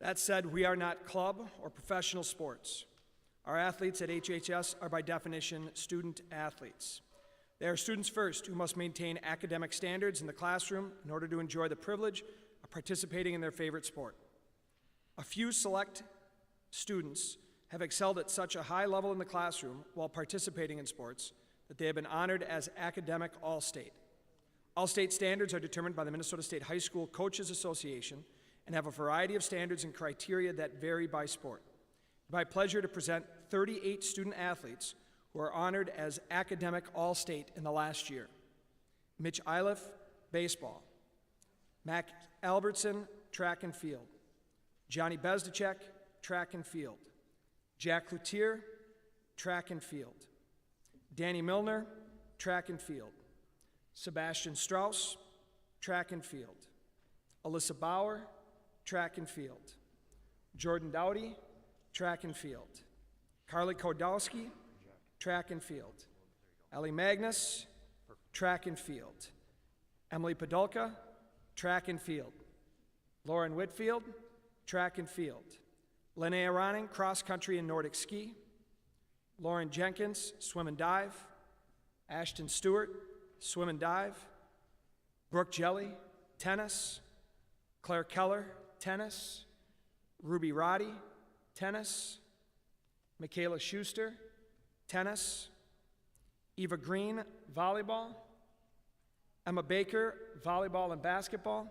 That said, we are not club or professional sports. Our athletes at HHS are by definition student athletes. They are students first who must maintain academic standards in the classroom in order to enjoy the privilege of participating in their favorite sport. A few select students have excelled at such a high level in the classroom while participating in sports that they have been honored as academic All-State. All-State standards are determined by the Minnesota State High School Coaches Association and have a variety of standards and criteria that vary by sport. It's my pleasure to present 38 student athletes who are honored as academic All-State in the last year. Mitch Iliff, baseball. Mac Albertson, track and field. Johnny Bezdacek, track and field. Jack Cloutier, track and field. Danny Milner, track and field. Sebastian Strauss, track and field. Alyssa Bauer, track and field. Jordan Dowdy, track and field. Carly Kodowski, track and field. Ellie Magnus, track and field. Emily Podolka, track and field. Lauren Whitfield, track and field. Linnea Ronning, cross country and Nordic ski. Lauren Jenkins, swim and dive. Ashton Stewart, swim and dive. Brooke Jelly, tennis. Claire Keller, tennis. Ruby Roddy, tennis. Michaela Schuster, tennis. Eva Green, volleyball. Emma Baker, volleyball and basketball.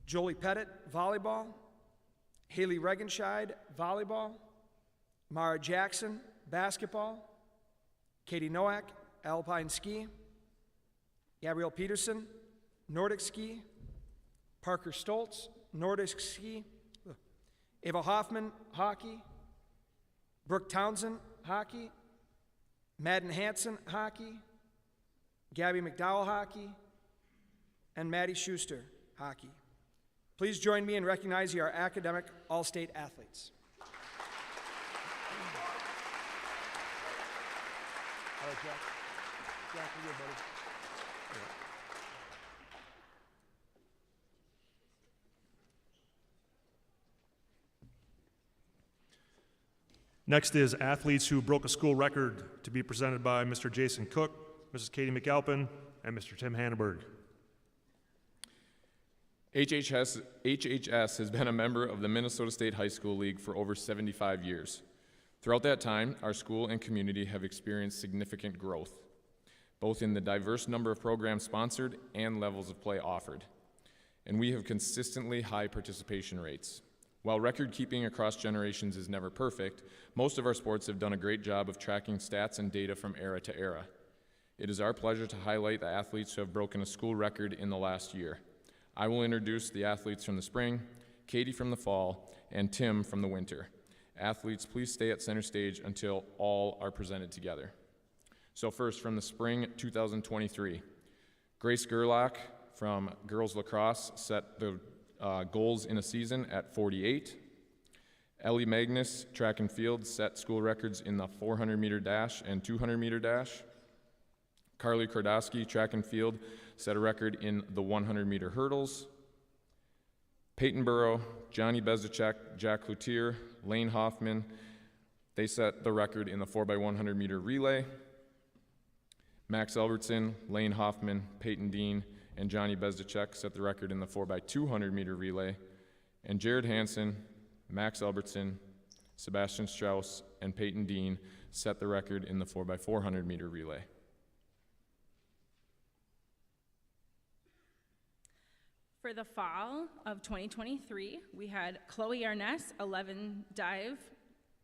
Jolie Pettit, volleyball. Haley Regenscheid, volleyball. Mara Jackson, basketball. Katie Nowak, alpine ski. Gabrielle Peterson, Nordic ski. Parker Stoltz, Nordic ski. Ava Hoffman, hockey. Brooke Townsend, hockey. Madden Hansen, hockey. Gabby McDowell, hockey. And Maddie Schuster, hockey. Please join me in recognizing our academic All-State athletes. All right, Jack. Jack, you're good, buddy. Next is athletes who broke a school record, to be presented by Mr. Jason Cook, Mrs. Katie McAlpin, and Mr. Tim Hanneberg. HHS has been a member of the Minnesota State High School League for over 75 years. Throughout that time, our school and community have experienced significant growth, both in the diverse number of programs sponsored and levels of play offered. And we have consistently high participation rates. While record keeping across generations is never perfect, most of our sports have done a great job of tracking stats and data from era to era. It is our pleasure to highlight the athletes who have broken a school record in the last year. I will introduce the athletes from the spring, Katie from the fall, and Tim from the winter. Athletes, please stay at center stage until all are presented together. So first, from the spring 2023, Grace Gerlach from girls lacrosse set the goals in a season at 48. Ellie Magnus, track and field, set school records in the 400-meter dash and 200-meter dash. Carly Kordowski, track and field, set a record in the 100-meter hurdles. Peyton Burrow, Johnny Bezdacek, Jack Cloutier, Lane Hoffman, they set the record in the 4x100-meter relay. Max Albertson, Lane Hoffman, Peyton Dean, and Johnny Bezdacek set the record in the 4x200-meter relay. And Jared Hansen, Max Albertson, Sebastian Strauss, and Peyton Dean set the record in the 4x400-meter relay. For the fall of 2023, we had Chloe Arness, 11 dive,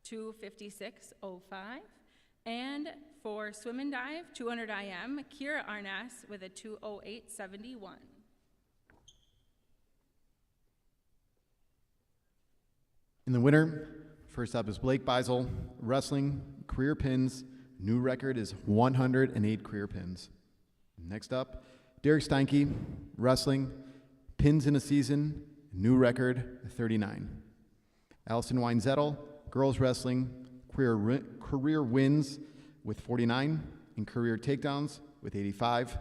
2:56.05. And for swim and dive, 200 IM, Kira Arness with a 2:08.71. In the winter, first up is Blake Beisel, wrestling, career pins. New record is 108 career pins. Next up, Derek Steinke, wrestling, pins in a season. new record 39. Allison Weinzettel, girls wrestling, career wins with 49 and career takedowns with 85.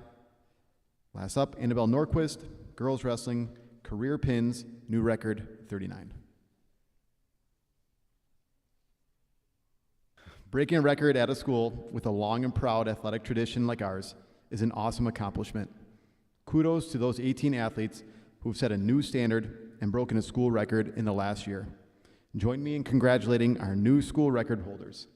Last up, Annabelle Norquist, girls wrestling, career pins, new record 39. Breaking a record at a school with a long and proud athletic tradition like ours is an awesome accomplishment. Kudos to those 18 athletes who have set a new standard and broken a school record in the last year. Join me in congratulating our new school record holders.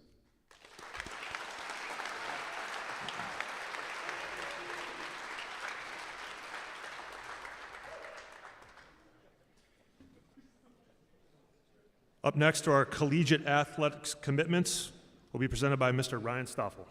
Up next are our collegiate athletics commitments, will be presented by Mr. Ryan Stoffel.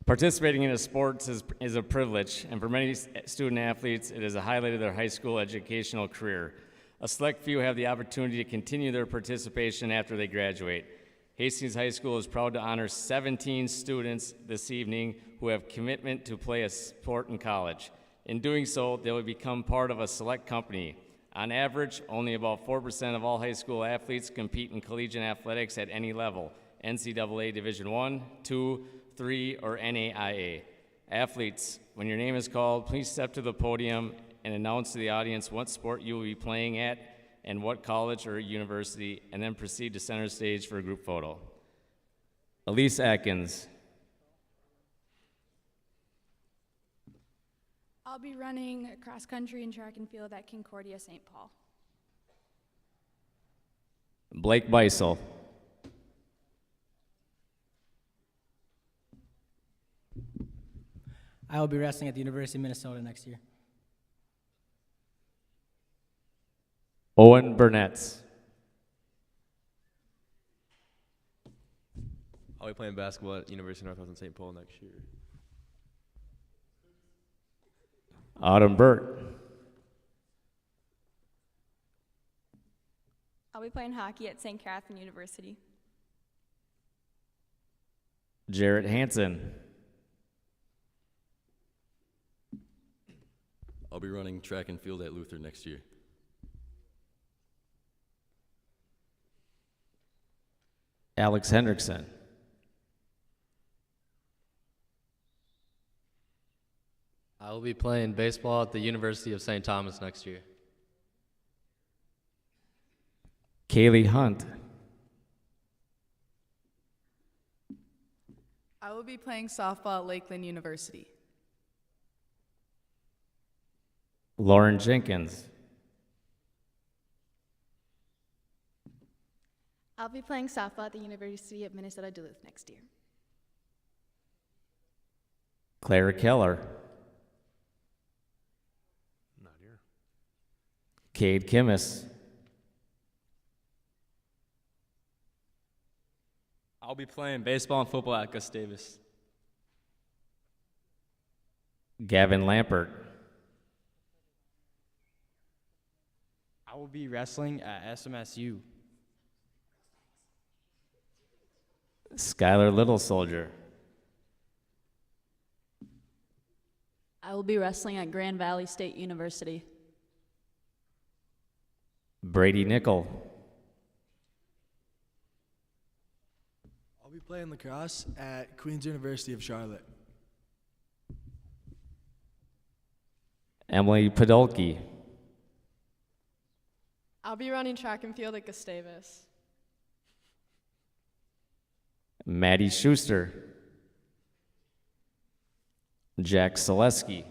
Participating in a sports is a privilege, and for many student athletes, it is a highlight of their high school educational career. A select few have the opportunity to continue their participation after they graduate. Hastings High School is proud to honor 17 students this evening who have commitment to play a sport in college. In doing so, they will become part of a select company. On average, only about 4% of all high school athletes compete in collegiate athletics at any level, NCAA Division I, II, III, or NAIA. Athletes, when your name is called, please step to the podium and announce to the audience what sport you will be playing at and what college or university, and then proceed to center stage for a group photo. Elise Atkins. I'll be running cross country and track and field at Concordia St. Paul. Blake Beisel. I will be wrestling at the University of Minnesota next year. Owen Burnett. I'll be playing basketball at University of Northwestern St. Paul next year. Autumn Burt. I'll be playing hockey at St. Catherine University. Jarrett Hansen. I'll be running track and field at Luther next year. Alex Hendrickson. I will be playing baseball at the University of St. Thomas next year. Kaylee Hunt. I will be playing softball at Lakeland University. Lauren Jenkins. I'll be playing softball at the University of Minnesota Duluth next year. Clara Keller. Not here. Cade Kimmis. I'll be playing baseball and football at Gustavus. Gavin Lampert. I will be wrestling at SMSU. Skylar Little Soldier. I will be wrestling at Grand Valley State University. Brady Nickel. I'll be playing lacrosse at Queen's University of Charlotte. Emily Podolki. I'll be running track and field at Gustavus. Maddie Schuster. Jack Selesky.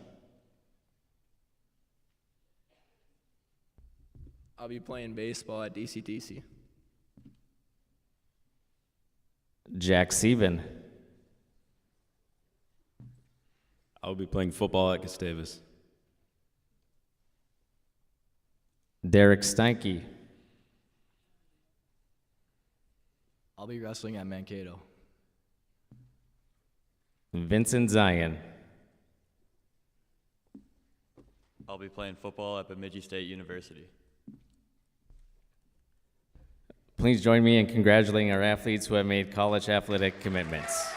I'll be playing baseball at DCTC. Jack Sieben. I'll be playing football at Gustavus. Derek Steinke. I'll be wrestling at Mankato. Vincent Zion. I'll be playing football at Bemidji State University. Please join me in congratulating our athletes who have made college athletic commitments.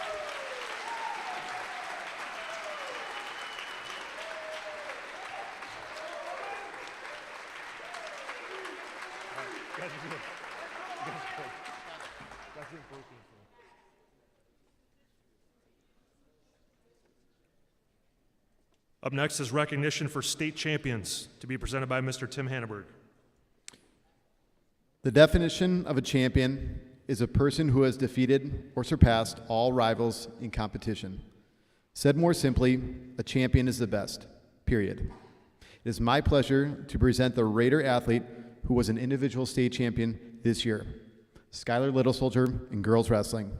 Up next is recognition for state champions, to be presented by Mr. Tim Hanneberg. The definition of a champion is a person who has defeated or surpassed all rivals in competition. Said more simply, a champion is the best, period. It is my pleasure to present the Raider athlete who was an individual state champion this year, Skylar Little Soldier in girls wrestling.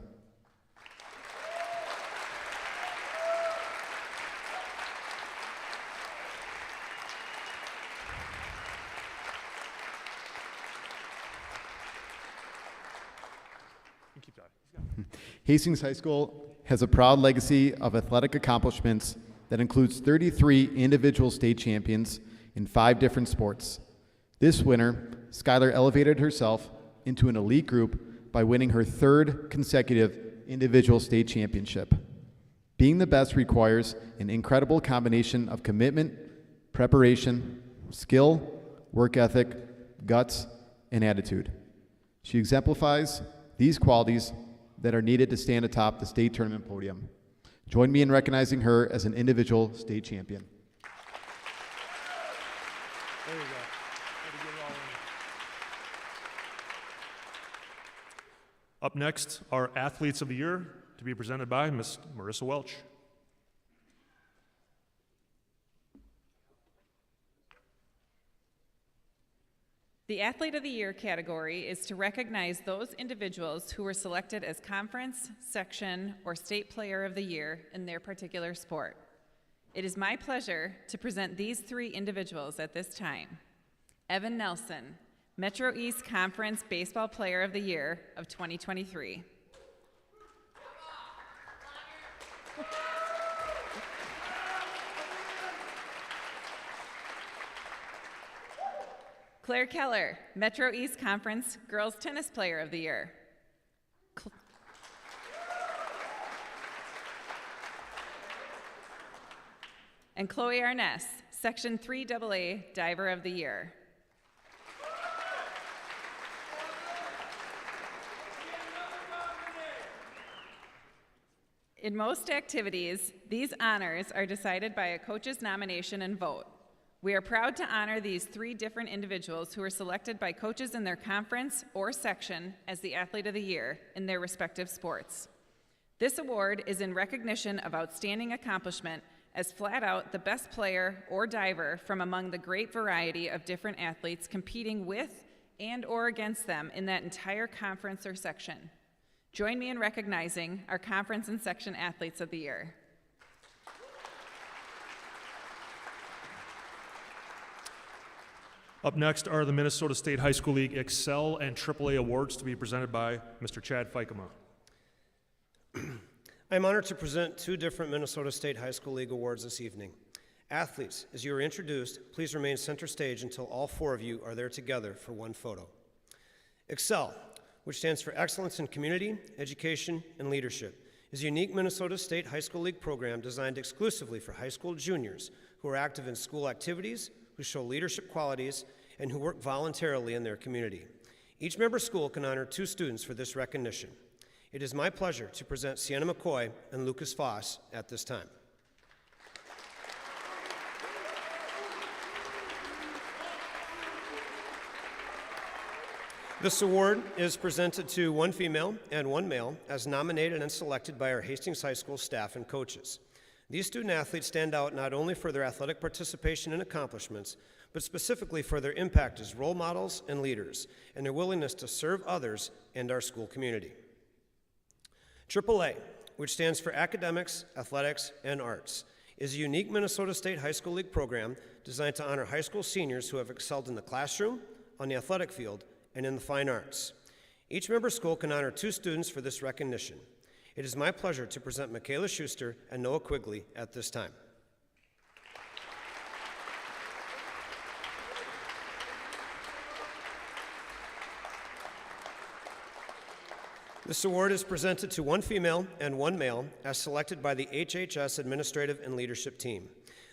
Hastings High School has a proud legacy of athletic accomplishments that includes 33 individual state champions in 5 different sports. This winter, Skylar elevated herself into an elite group by winning her 3rd consecutive individual state championship. Being the best requires an incredible combination of commitment, preparation, skill, work ethic, guts, and attitude. She exemplifies these qualities that are needed to stand atop the state tournament podium. Join me in recognizing her as an individual state champion. There you go. Way to get it all in. Up next are Athletes of the Year, to be presented by Ms. Marissa Welch. The Athlete of the Year category is to recognize those individuals who were selected as conference, section, or state player of the year in their particular sport. It is my pleasure to present these 3 individuals at this time. Evan Nelson, Metro East Conference Baseball Player of the Year of 2023. Claire Keller, Metro East Conference Girls Tennis Player of the Year. And Chloe Arness, Section 3AA Diver of the Year. In most activities, these honors are decided by a coach's nomination and vote. We are proud to honor these 3 different individuals who were selected by coaches in their conference or section as the Athlete of the Year in their respective sports. This award is in recognition of outstanding accomplishment as flat out the best player or diver from among the great variety of different athletes competing with and or against them in that entire conference or section. Join me in recognizing our conference and section Athletes of the Year. Up next are the Minnesota State High School League Excel and AAA awards, to be presented by Mr. Chad Fikema. I'm honored to present 2 different Minnesota State High School League awards this evening. Athletes, as you are introduced, please remain center stage until all 4 of you are there together for one photo. Excel, which stands for Excellence in Community, Education, and Leadership, is a unique Minnesota State High School League program designed exclusively for high school juniors who are active in school activities, who show leadership qualities, and who work voluntarily in their community. Each member school can honor 2 students for this recognition. It is my pleasure to present Sienna McCoy and Lucas Foss at this time. This award is presented to 1 female and 1 male as nominated and selected by our Hastings High School staff and coaches. These student athletes stand out not only for their athletic participation and accomplishments, but specifically for their impact as role models and leaders, and their willingness to serve others and our school community. AAA, which stands for Academics, Athletics, and Arts, is a unique Minnesota State High School League program designed to honor high school seniors who have excelled in the classroom, on the athletic field, and in the fine arts. Each member school can honor 2 students for this recognition. It is my pleasure to present Michaela Schuster and Noah Quigley at this time. This award is presented to 1 female and 1 male as selected by the HHS Administrative and Leadership Team.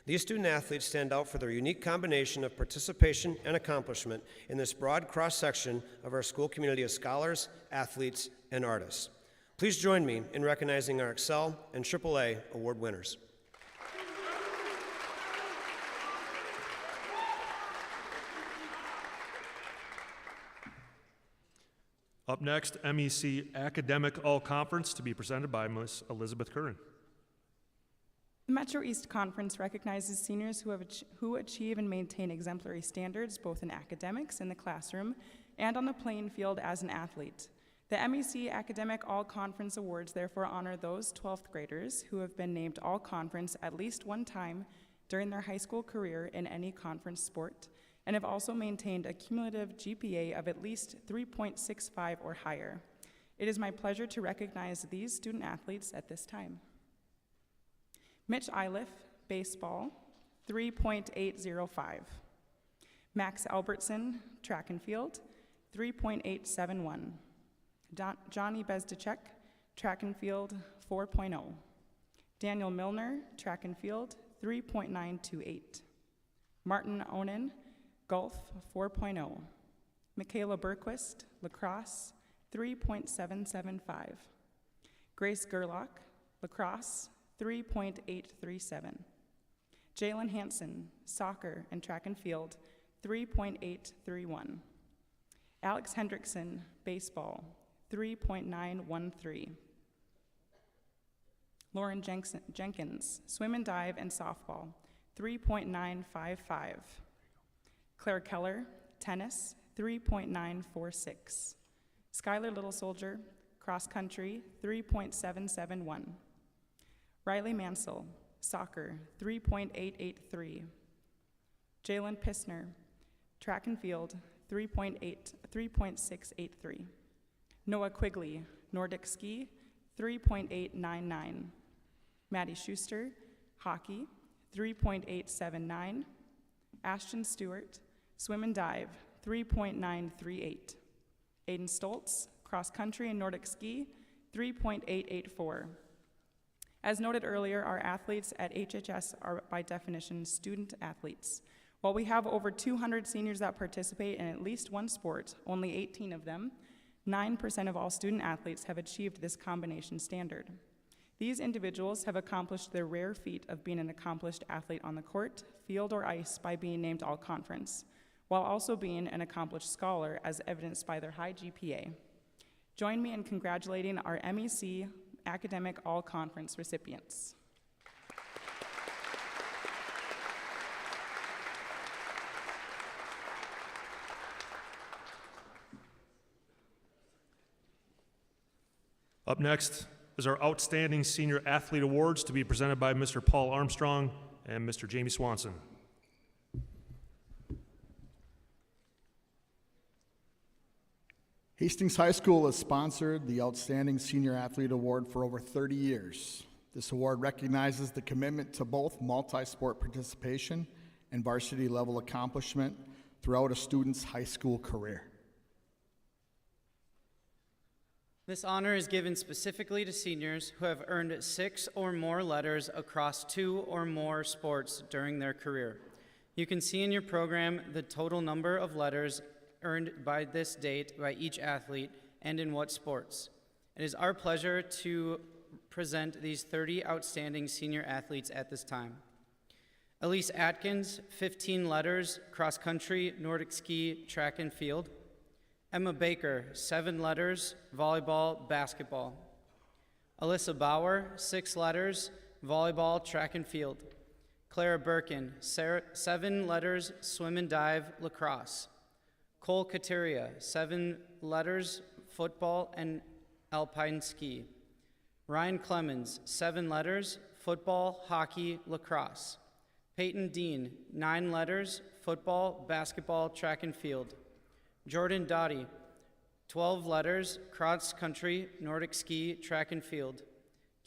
These student athletes stand out for their unique combination of participation and accomplishment in this broad cross-section of our school community of scholars, athletes, and artists. Please join me in recognizing our Excel and AAA award winners. Up next, MEC Academic All-Conference to be presented by Ms. Elizabeth Curran. The Metro East Conference recognizes seniors who achieve and maintain exemplary standards both in academics in the classroom and on the playing field as an athlete. The MEC Academic All-Conference Awards therefore honor those 12th graders who have been named All-Conference at least one time during their high school career in any conference sport, and have also maintained a cumulative GPA of at least 3.65 or higher. It is my pleasure to recognize these student athletes at this time. Mitch Iliff, baseball, 3.805. Max Albertson, track and field, 3.871. Johnny Bezdacek, track and field, 4.0. Daniel Milner, track and field, 3.928. Martin Onen, golf, 4.0. Michaela Berquist, lacrosse, 3.775. Grace Gerlach, lacrosse, 3.837. Jalen Hansen, soccer and track and field, 3.831. Alex Hendrickson, baseball, 3.913. Lauren Jenkins, swim and dive and softball, 3.955. Claire Keller, tennis, 3.946. Skylar Little Soldier, cross country, 3.771. Riley Mansell, soccer, 3.883. Jalen Pissner, track and field, 3.683. Noah Quigley, Nordic ski, 3.899. Maddie Schuster, hockey, 3.879. Ashton Stewart, swim and dive, 3.938. Aiden Stoltz, cross country and Nordic ski, 3.884. As noted earlier, our athletes at HHS are by definition student athletes. While we have over 200 seniors that participate in at least one sport, only 18 of them, 9% of all student athletes have achieved this combination standard. These individuals have accomplished the rare feat of being an accomplished athlete on the court, field, or ice by being named All-Conference, while also being an accomplished scholar as evidenced by their high GPA. Join me in congratulating our MEC Academic All-Conference recipients. Up next is our Outstanding Senior Athlete Awards to be presented by Mr. Paul Armstrong and Mr. Jamie Swanson. Hastings High School has sponsored the Outstanding Senior Athlete Award for over 30 years. This award recognizes the commitment to both multi-sport participation and varsity level accomplishment throughout a student's high school career. This honor is given specifically to seniors who have earned 6 or more letters across 2 or more sports during their career. You can see in your program the total number of letters earned by this date by each athlete and in what sports. It is our pleasure to present these 30 outstanding senior athletes at this time. Elise Atkins, 15 letters, cross country, Nordic ski, track and field. Emma Baker, 7 letters, volleyball, basketball. Alyssa Bauer, 6 letters, volleyball, track and field. Clara Birkin, 7 letters, swim and dive, lacrosse. Cole Kateria, 7 letters, football and alpine ski. Ryan Clemens, 7 letters, football, hockey, lacrosse. Peyton Dean, 9 letters, football, basketball, track and field. Jordan Dottie, 12 letters, cross country, Nordic ski, track and field.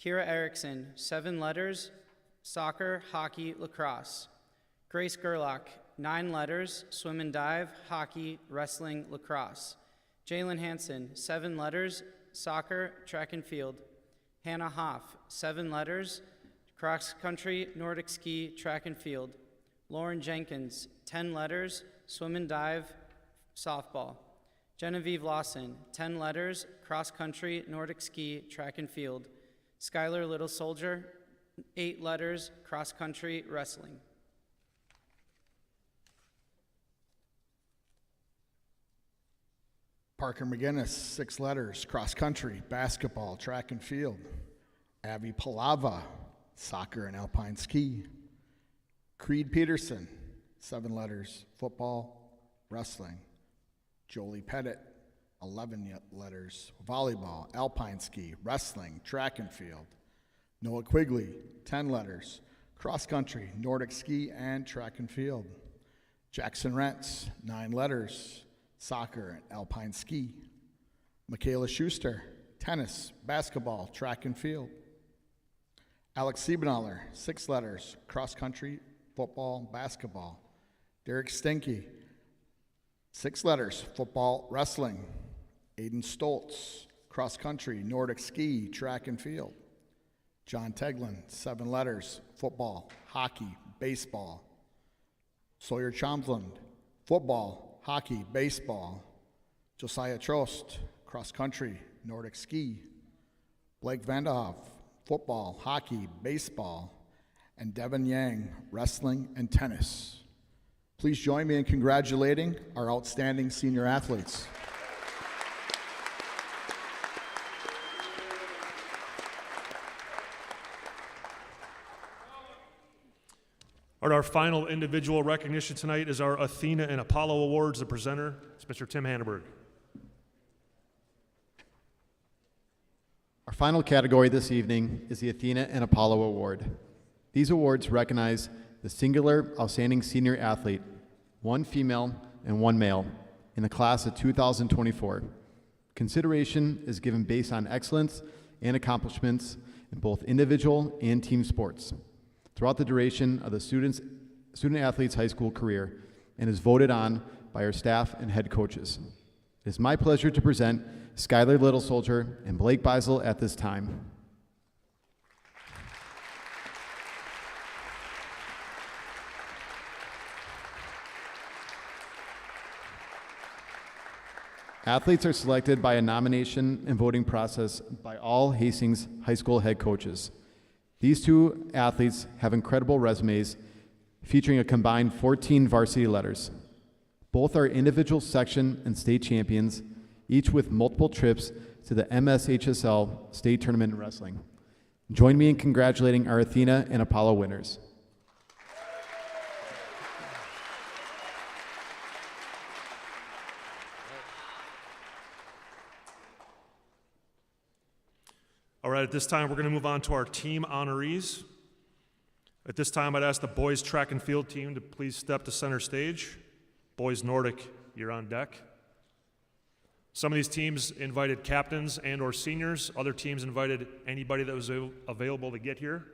Kira Erickson, 7 letters, soccer, hockey, lacrosse. Grace Gerlach, 9 letters, swim and dive, hockey, wrestling, lacrosse. Jalen Hansen, 7 letters, soccer, track and field. Hannah Hoff, 7 letters, cross country, Nordic ski, track and field. Lauren Jenkins, 10 letters, swim and dive, softball. Genevieve Lawson, 10 letters, cross country, Nordic ski, track and field. Skylar Little Soldier, 8 letters, cross country, wrestling. Parker McGinnis, 6 letters, cross country, basketball, track and field. Abby Palava, soccer and alpine ski. Creed Peterson, 7 letters, football, wrestling. Jolie Pettit, 11 letters, volleyball, alpine ski, wrestling, track and field. Noah Quigley, 10 letters, cross country, Nordic ski, and track and field. Jackson Rentz, 9 letters, soccer and alpine ski. Michaela Schuster, tennis, basketball, track and field. Alex Siebenaller, 6 letters, cross country, football, basketball. Derek Stinky, 6 letters, football, wrestling. Aiden Stoltz, cross country, Nordic ski, track and field. John Teglin, 7 letters, football, hockey, baseball. Sawyer Chomsland, football, hockey, baseball. Josiah Trost, cross country, Nordic ski. Blake Vanderhoff, football, hockey, baseball. And Devin Yang, wrestling and tennis. Please join me in congratulating our outstanding senior athletes. All right, our final individual recognition tonight is our Athena and Apollo Awards. The presenter is Mr. Tim Hanneberg. Our final category this evening is the Athena and Apollo Award. These awards recognize the singular outstanding senior athlete, 1 female and 1 male, in the class of 2024. Consideration is given based on excellence and accomplishments in both individual and team sports throughout the duration of the student athlete's high school career and is voted on by our staff and head coaches. It is my pleasure to present Skylar Little Soldier and Blake Beisel at this time. Athletes are selected by a nomination and voting process by all Hastings High School head coaches. These 2 athletes have incredible resumes featuring a combined 14 varsity letters. Both are individual section and state champions, each with multiple trips to the MSHSL state tournament in wrestling. Join me in congratulating our Athena and Apollo winners. All right, at this time, we're going to move on to our team honorees. At this time, I'd ask the boys track and field team to please step to center stage. Boys Nordic, you're on deck. Some of these teams invited captains and or seniors. Other teams invited anybody that was available to get here.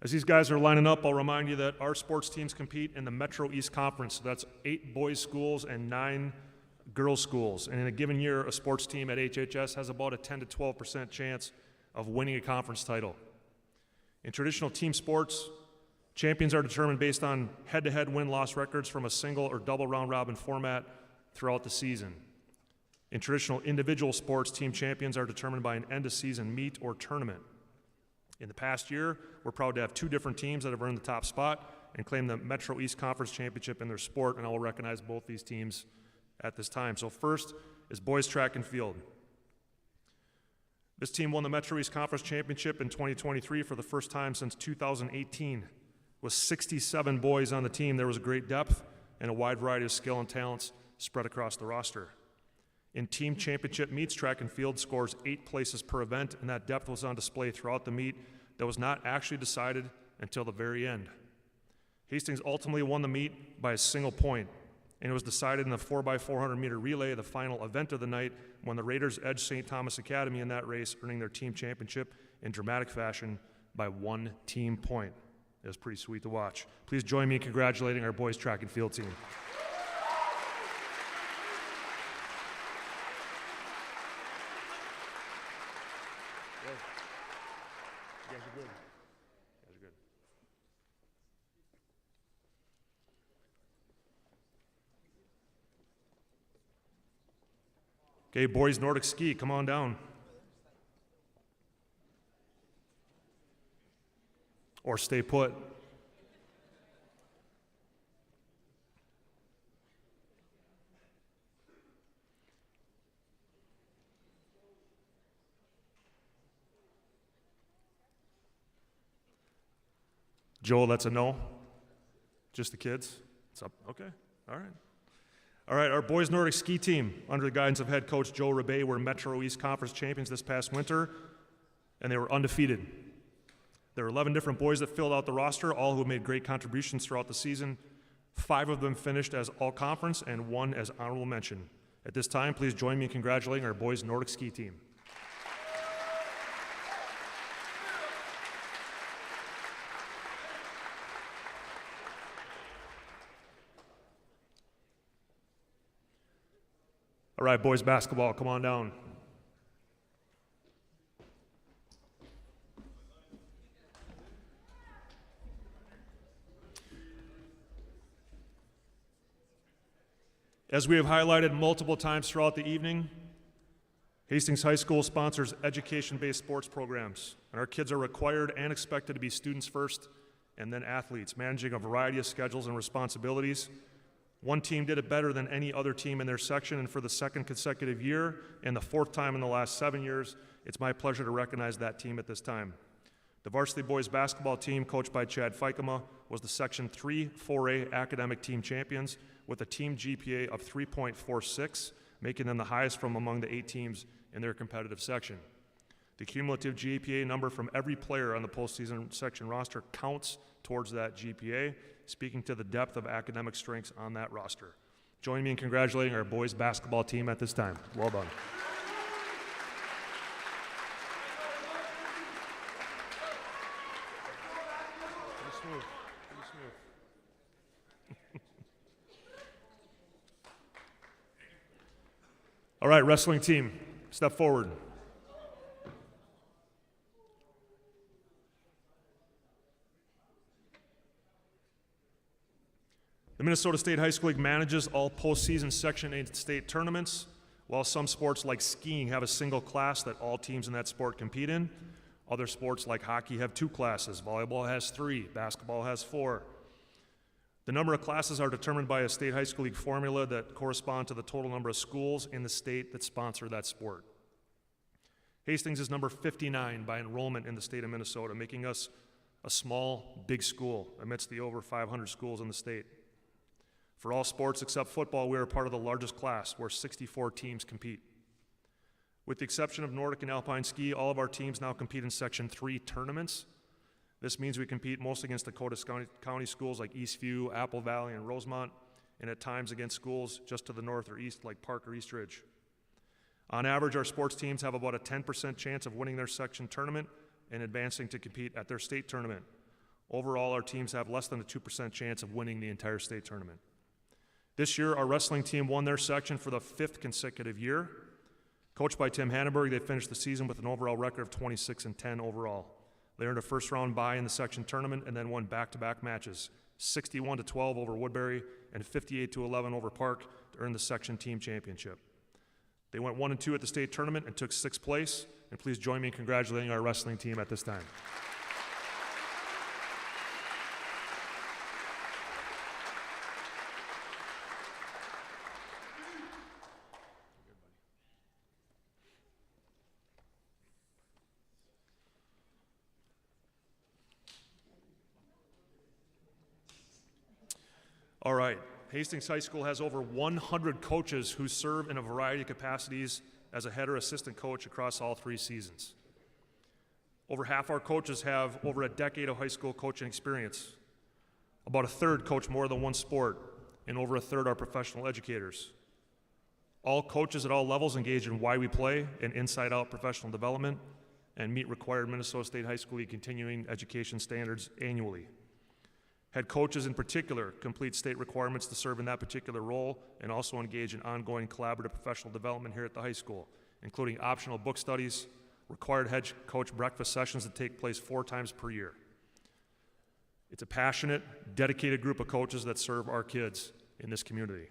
As these guys are lining up, I'll remind you that our sports teams compete in the Metro East Conference. So that's 8 boys schools and 9 girls schools. And in a given year, a sports team at HHS has about a 10 to 12% chance of winning a conference title. In traditional team sports, champions are determined based on head-to-head win-loss records from a single or double round-robin format throughout the season. In traditional individual sports, team champions are determined by an end-of-season meet or tournament. In the past year, we're proud to have 2 different teams that have earned the top spot and claim the Metro East Conference Championship in their sport, and I will recognize both these teams at this time. So first is boys track and field. This team won the Metro East Conference Championship in 2023 for the first time since 2018. With 67 boys on the team, there was a great depth and a wide variety of skill and talents spread across the roster. In team championship meets, track and field scores 8 places per event, and that depth was on display throughout the meet that was not actually decided until the very end. Hastings ultimately won the meet by a single point, and it was decided in the 4x400 meter relay, the final event of the night, when the Raiders edged St. Thomas Academy in that race, earning their team championship in dramatic fashion by 1 team point. It was pretty sweet to watch. Please join me in congratulating our boys track and field team. You guys are good. You guys are good. Okay, boys Nordic ski, come on down. Or stay put. Joel, that's a no? Just the kids? It's up. Okay. All right. All right, our boys Nordic ski team, under the guidance of head coach Joe Rebay, were Metro East Conference champions this past winter, and they were undefeated. There were 11 different boys that filled out the roster, all who made great contributions throughout the season. 5 of them finished as all-conference and 1 as honorable mention. At this time, please join me in congratulating our boys Nordic ski team. All right, boys basketball, come on down. As we have highlighted multiple times throughout the evening, Hastings High School sponsors education-based sports programs, and our kids are required and expected to be students first and then athletes, managing a variety of schedules and responsibilities. One team did it better than any other team in their section, and for the 2nd consecutive year and the 4th time in the last 7 years, it's my pleasure to recognize that team at this time. The varsity boys basketball team, coached by Chad Fikema, was the Section 3 4A academic team champions with a team GPA of 3.46, making them the highest from among the 8 teams in their competitive section. The cumulative GPA number from every player on the postseason section roster counts towards that GPA, speaking to the depth of academic strengths on that roster. Join me in congratulating our boys basketball team at this time. Well done. All right, wrestling team, step forward. The Minnesota State High School League manages all postseason Section 8 state tournaments, while some sports like skiing have a single class that all teams in that sport compete in. Other sports like hockey have 2 classes, volleyball has 3, basketball has 4. The number of classes are determined by a State High School League formula that correspond to the total number of schools in the state that sponsor that sport. Hastings is number 59 by enrollment in the state of Minnesota, making us a small, big school amidst the over 500 schools in the state. For all sports except football, we are part of the largest class, where 64 teams compete. With the exception of Nordic and Alpine Ski, all of our teams now compete in Section 3 tournaments. This means we compete mostly against Dakota County schools like Eastview, Apple Valley, and Rosemont, and at times against schools just to the north or east like Park or Eastridge. On average, our sports teams have about a 10% chance of winning their section tournament and advancing to compete at their state tournament. Overall, our teams have less than a 2% chance of winning the entire state tournament. This year, our wrestling team won their section for the 5th consecutive year. Coached by Tim Hannenberg, they finished the season with an overall record of 26-10 overall. They earned a first-round bye in the section tournament and then won back-to-back matches, 61-12 over Woodbury and 58-11 over Park to earn the section team championship. They went 1-2 at the state tournament and took 6th place. And please join me in congratulating our wrestling team at this time. All right, Hastings High School has over 100 coaches who serve in a variety of capacities as a head or assistant coach across all 3 seasons. Over half our coaches have over a decade of high school coaching experience. About a third coach more than one sport, and over a third are professional educators. All coaches at all levels engage in Why We Play and inside-out professional development and meet required Minnesota State High School League continuing education standards annually. Head coaches in particular complete state requirements to serve in that particular role and also engage in ongoing collaborative professional development here at the high school, including optional book studies, required head coach breakfast sessions that take place 4 times per year. It's a passionate, dedicated group of coaches that serve our kids in this community.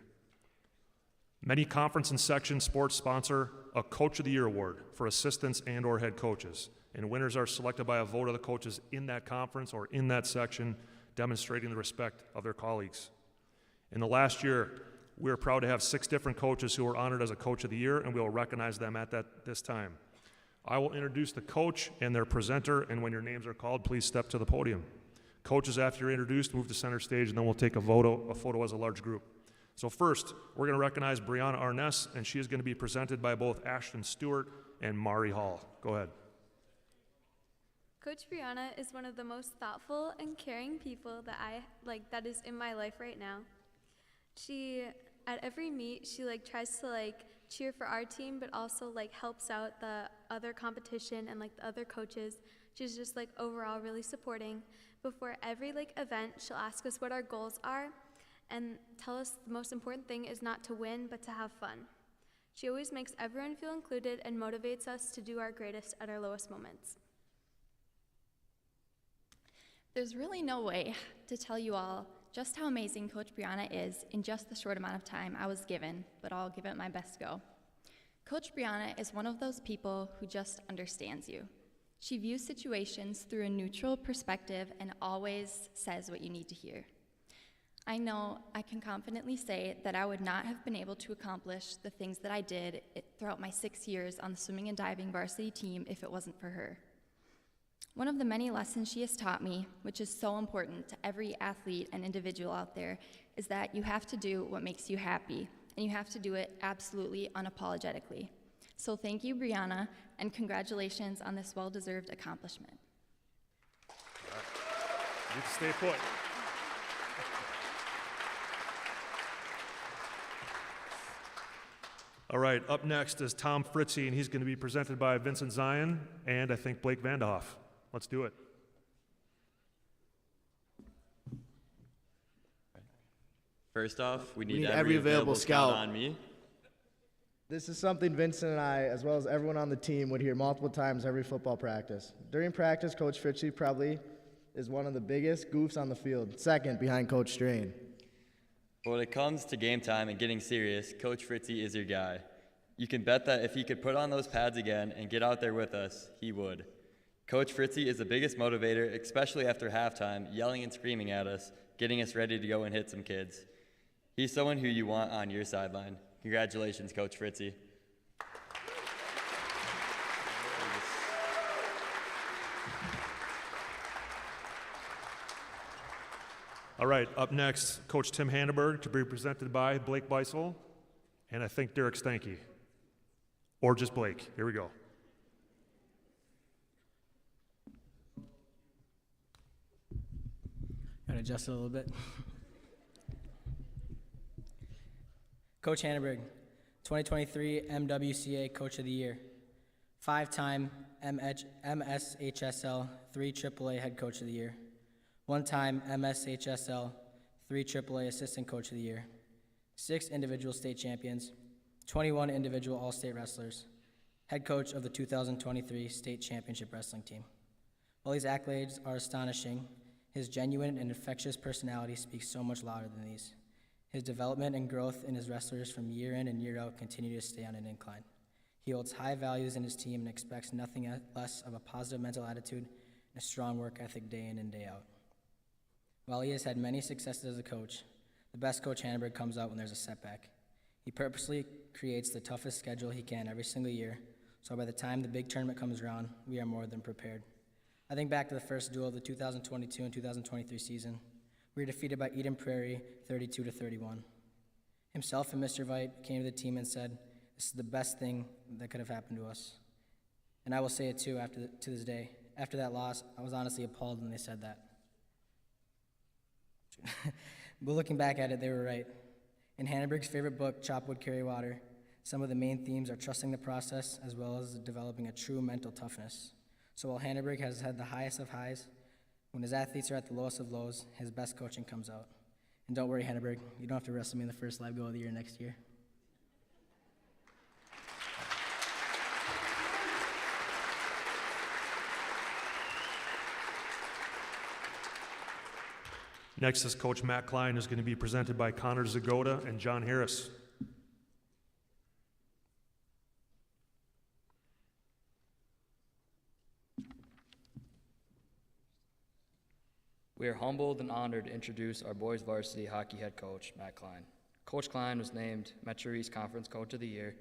Many conference and section sports sponsor a Coach of the Year award for assistants and/or head coaches, and winners are selected by a vote of the coaches in that conference or in that section, demonstrating the respect of their colleagues. In the last year, we are proud to have 6 different coaches who were honored as a Coach of the Year, and we will recognize them at this time. I will introduce the coach and their presenter, and when your names are called, please step to the podium. Coaches, after you're introduced, move to center stage, and then we'll take a photo as a large group. So first, we're going to recognize Brianna Arness, and she is going to be presented by both Ashton Stewart and Mari Hall. Go ahead. Coach Brianna is one of the most thoughtful and caring people that is in my life right now. She, at every meet, she tries to cheer for our team, but also helps out the other competition and the other coaches. She's just overall really supporting. Before every event, she'll ask us what our goals are and tell us the most important thing is not to win, but to have fun. She always makes everyone feel included and motivates us to do our greatest at our lowest moments. There's really no way to tell you all just how amazing Coach Brianna is in just the short amount of time I was given, but I'll give it my best go. Coach Brianna is one of those people who just understands you. She views situations through a neutral perspective and always says what you need to hear. I know I can confidently say that I would not have been able to accomplish the things that I did throughout my 6 years on the swimming and diving varsity team if it wasn't for her. One of the many lessons she has taught me, which is so important to every athlete and individual out there, is that you have to do what makes you happy, and you have to do it absolutely unapologetically. So thank you, Brianna, and congratulations on this well-deserved accomplishment. You can stay put. All right, up next is Tom Fritzy, and he's going to be presented by Vincent Zion and I think Blake Vandehoff. Let's do it. First off, we need every available scout on me. This is something Vincent and I, as well as everyone on the team, would hear multiple times every football practice. During practice, Coach Fritzy probably is one of the biggest goofs on the field, second behind Coach Strain. But when it comes to game time and getting serious, Coach Fritzy is your guy. You can bet that if he could put on those pads again and get out there with us, he would. Coach Fritzy is the biggest motivator, especially after halftime, yelling and screaming at us, getting us ready to go and hit some kids. He's someone who you want on your sideline. Congratulations, Coach Fritzy. All right, up next, Coach Tim Hanneberg to be presented by Blake Beisel and I think Derek Stanky. Or just Blake. Here we go. Gotta adjust it a little bit. Coach Hanneberg, 2023 MWCA Coach of the Year, 5-time MSHSL 3 AAA Head Coach of the Year, 1-time MSHSL 3 AAA Assistant Coach of the Year, 6 individual state champions, 21 individual all-state wrestlers, head coach of the 2023 State Championship Wrestling Team. While these accolades are astonishing, his genuine and infectious personality speaks so much louder than these. His development and growth in his wrestlers from year in and year out continue to stay on an incline. He holds high values in his team and expects nothing less of a positive mental attitude and a strong work ethic day in and day out. While he has had many successes as a coach, the best Coach Hanneberg comes out when there's a setback. He purposely creates the toughest schedule he can every single year, so by the time the big tournament comes around, we are more than prepared. I think back to the first duel of the 2022 and 2023 season. We were defeated by Eden Prairie 32-31. Himself and Mr. Veit came to the team and said, "This is the best thing that could have happened to us." And I will say it too to this day. After that loss, I was honestly appalled when they said that. But looking back at it, they were right. In Hanneberg's favorite book, Chop Wood, Carry Water, some of the main themes are trusting the process as well as developing a true mental toughness. So while Hanneberg has had the highest of highs, when his athletes are at the lowest of lows, his best coaching comes out. And don't worry, Hanneberg, you don't have to wrestle me in the first live goal of the year next year. Next is Coach Matt Klein, who's going to be presented by Connor Zagoda and John Harris. We are humbled and honored to introduce our boys varsity hockey head coach, Matt Klein. Coach Klein was named Metro East Conference Coach of the Year.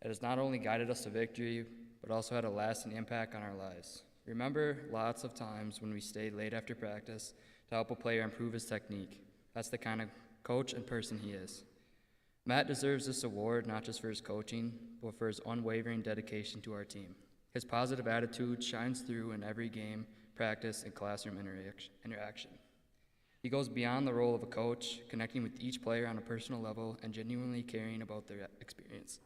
It has not only guided us to victory, but also had a lasting impact on our lives. Remember lots of times when we stayed late after practice to help a player improve his technique. That's the kind of coach and person he is. Matt deserves this award not just for his coaching, but for his unwavering dedication to our team. His positive attitude shines through in every game, practice, and classroom interaction. He goes beyond the role of a coach, connecting with each player on a personal level and genuinely caring about their experience.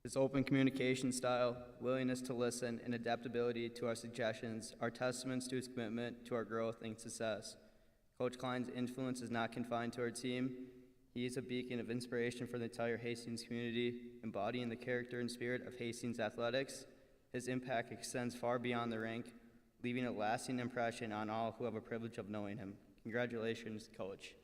His open communication style, willingness to listen, and adaptability to our suggestions are testaments to his commitment to our growth and success. Coach Klein's influence is not confined to our team. He is a beacon of inspiration for the entire Hastings community, embodying the character and spirit of Hastings athletics. His impact extends far beyond the rink, leaving a lasting impression on all who have a privilege of knowing him. Congratulations, Coach.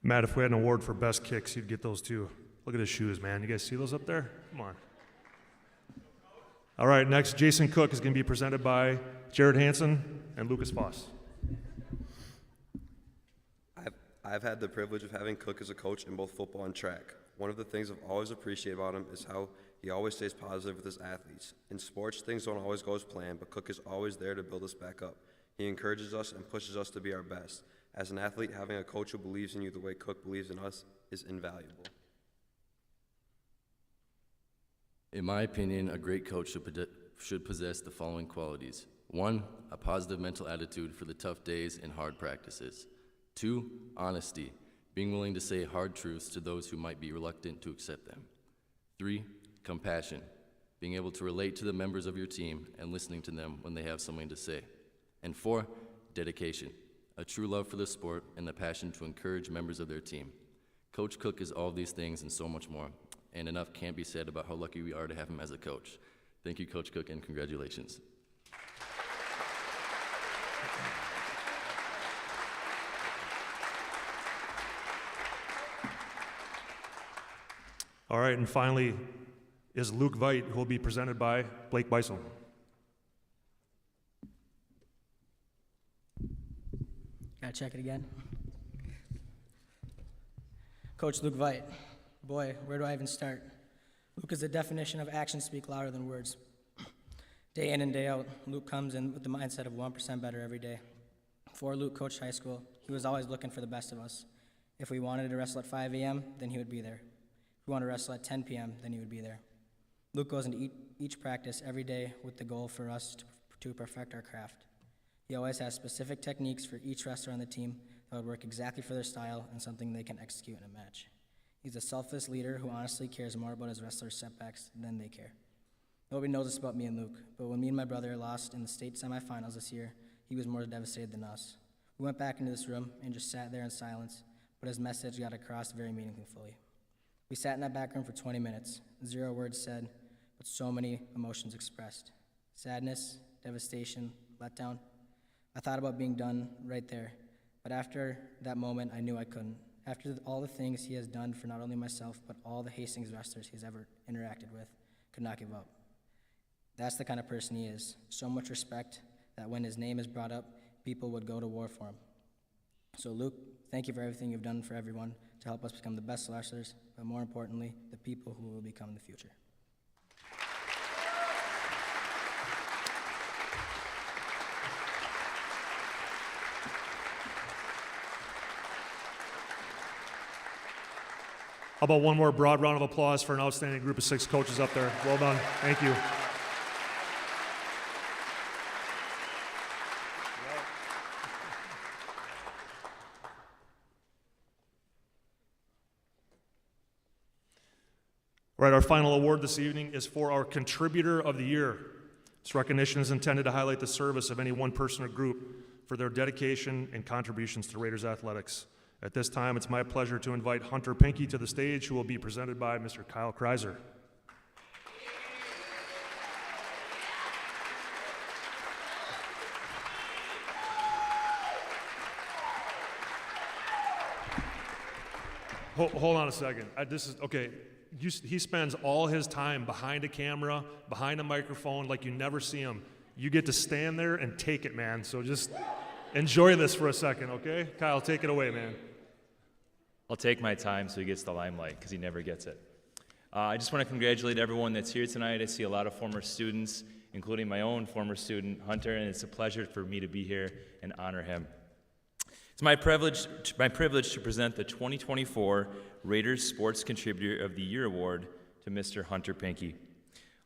Matt, if we had an award for best kicks, you'd get those too. Look at his shoes, man. You guys see those up there? Come on. All right, next, Jason Cook is going to be presented by Jared Hansen and Lucas Foss. I've had the privilege of having Cook as a coach in both football and track. One of the things I've always appreciated about him is how he always stays positive with his athletes. In sports, things don't always go as planned, but Cook is always there to build us back up. He encourages us and pushes us to be our best. As an athlete, having a coach who believes in you the way Cook believes in us is invaluable. In my opinion, a great coach should possess the following qualities. 1, a positive mental attitude for the tough days and hard practices. 2, honesty, being willing to say hard truths to those who might be reluctant to accept them. 3, compassion, being able to relate to the members of your team and listening to them when they have something to say. And 4, dedication, a true love for the sport and the passion to encourage members of their team. Coach Cook is all these things and so much more, and enough can't be said about how lucky we are to have him as a coach. Thank you, Coach Cook, and congratulations. All right, and finally is Luke Veit, who will be presented by Blake Beisel. Gotta check it again. Coach Luke Veit. Boy, where do I even start? Luke is the definition of actions speak louder than words. Day in and day out, Luke comes in with the mindset of 1% better every day. Before Luke coached high school, he was always looking for the best of us. If we wanted to wrestle at 5 a.m., then he would be there. If we wanted to wrestle at 10 p.m., then he would be there. Luke goes into each practice every day with the goal for us to perfect our craft. He always has specific techniques for each wrestler on the team that would work exactly for their style and something they can execute in a match. He's a selfless leader who honestly cares more about his wrestlers' setbacks than they care. Nobody knows this about me and Luke, but when me and my brother lost in the state semifinals this year, he was more devastated than us. We went back into this room and just sat there in silence, but his message got across very meaningfully. We sat in that back room for 20 minutes, 0 words said, but so many emotions expressed. Sadness, devastation, letdown. I thought about being done right there, but after that moment, I knew I couldn't. After all the things he has done for not only myself, but all the Hastings wrestlers he's ever interacted with, could not give up. That's the kind of person he is. So much respect that when his name is brought up, people would go to war for him. So Luke, thank you for everything you've done for everyone to help us become the best wrestlers, but more importantly, the people who will become the future. How about one more broad round of applause for an outstanding group of 6 coaches up there? Well done. Thank you. All right, our final award this evening is for our Contributor of the Year. This recognition is intended to highlight the service of any one person or group for their dedication and contributions to Raiders athletics. At this time, it's my pleasure to invite Hunter Pinky to the stage, who will be presented by Mr. Kyle Kreiser. Hold on a second. Okay. He spends all his time behind a camera, behind a microphone, like you never see him. You get to stand there and take it, man. So just enjoy this for a second, okay? Kyle, take it away, man. I'll take my time so he gets the limelight, because he never gets it. I just want to congratulate everyone that's here tonight. I see a lot of former students, including my own former student, Hunter, and it's a pleasure for me to be here and honor him. It's my privilege to present the 2024 Raiders Sports Contributor of the Year Award to Mr. Hunter Pinckey.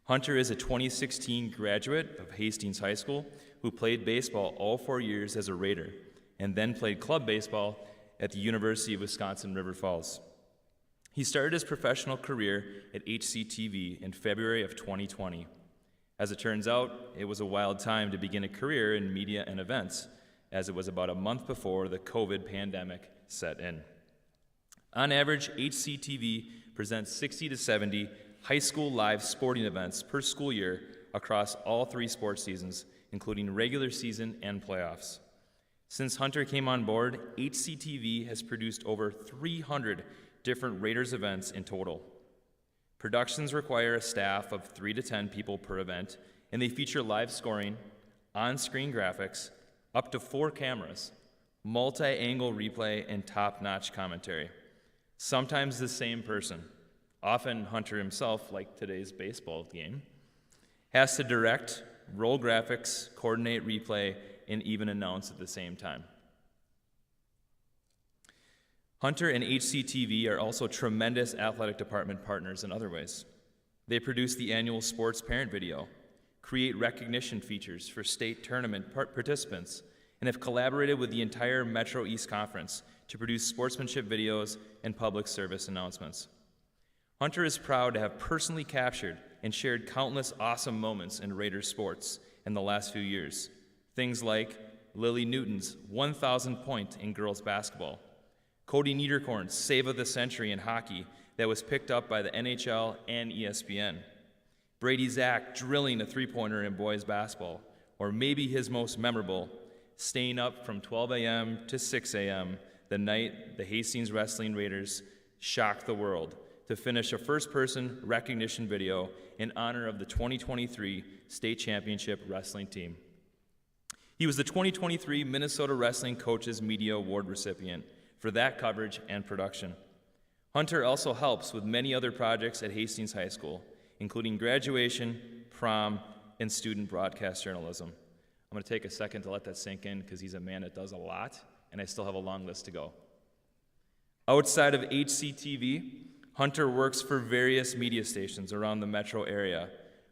Hunter is a 2016 graduate of Hastings High School who played baseball all 4 years as a Raider and then played club baseball at the University of Wisconsin-River Falls. He started his professional career at HCTV in February of 2020. As it turns out, it was a wild time to begin a career in media and events, as it was about a month before the COVID pandemic set in. On average, HCTV presents 60 to 70 high school live sporting events per school year across all 3 sports seasons, including regular season and playoffs. Since Hunter came on board, HCTV has produced over 300 different Raiders events in total. Productions require a staff of 3 to 10 people per event, and they feature live scoring, on-screen graphics, up to 4 cameras, multi-angle replay, and top-notch commentary. Sometimes the same person, often Hunter himself, like today's baseball game, has to direct, roll graphics, coordinate replay, and even announce at the same time. Hunter and HCTV are also tremendous athletic department partners in other ways. They produce the annual sports parent video, create recognition features for state tournament participants, and have collaborated with the entire Metro East Conference to produce sportsmanship videos and public service announcements. Hunter is proud to have personally captured and shared countless awesome moments in Raiders sports in the last few years. Things like Lily Newton's 1,000th point in girls basketball, Cody Niederkorn's save of the century in hockey that was picked up by the NHL and ESPN, Brady Zach drilling a three-pointer in boys basketball, or maybe his most memorable, staying up from 12 a.m. to 6 a.m. the night the Hastings Wrestling Raiders shocked the world to finish a first-person recognition video in honor of the 2023 state championship wrestling team. He was the 2023 Minnesota Wrestling Coaches Media Award recipient for that coverage and production. Hunter also helps with many other projects at Hastings High School, including graduation, prom, and student broadcast journalism. I'm going to take a second to let that sink in because he's a man that does a lot, and I still have a long list to go. Outside of HCTV, Hunter works for various media stations around the metro area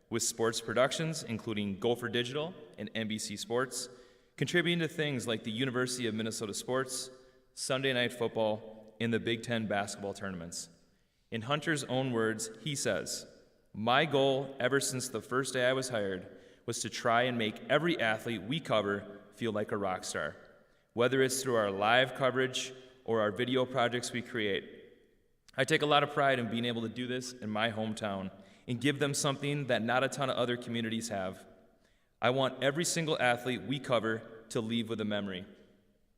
with sports productions, including Gopher Digital and NBC Sports, contributing to things like the University of Minnesota Sports, Sunday Night Football, and the Big Ten basketball tournaments. In Hunter's own words, he says, "My goal ever since the first day I was hired was to try and make every athlete we cover feel like a rock star, whether it's through our live coverage or our video projects we create. I take a lot of pride in being able to do this in my hometown and give them something that not a ton of other communities have. I want every single athlete we cover to leave with a memory.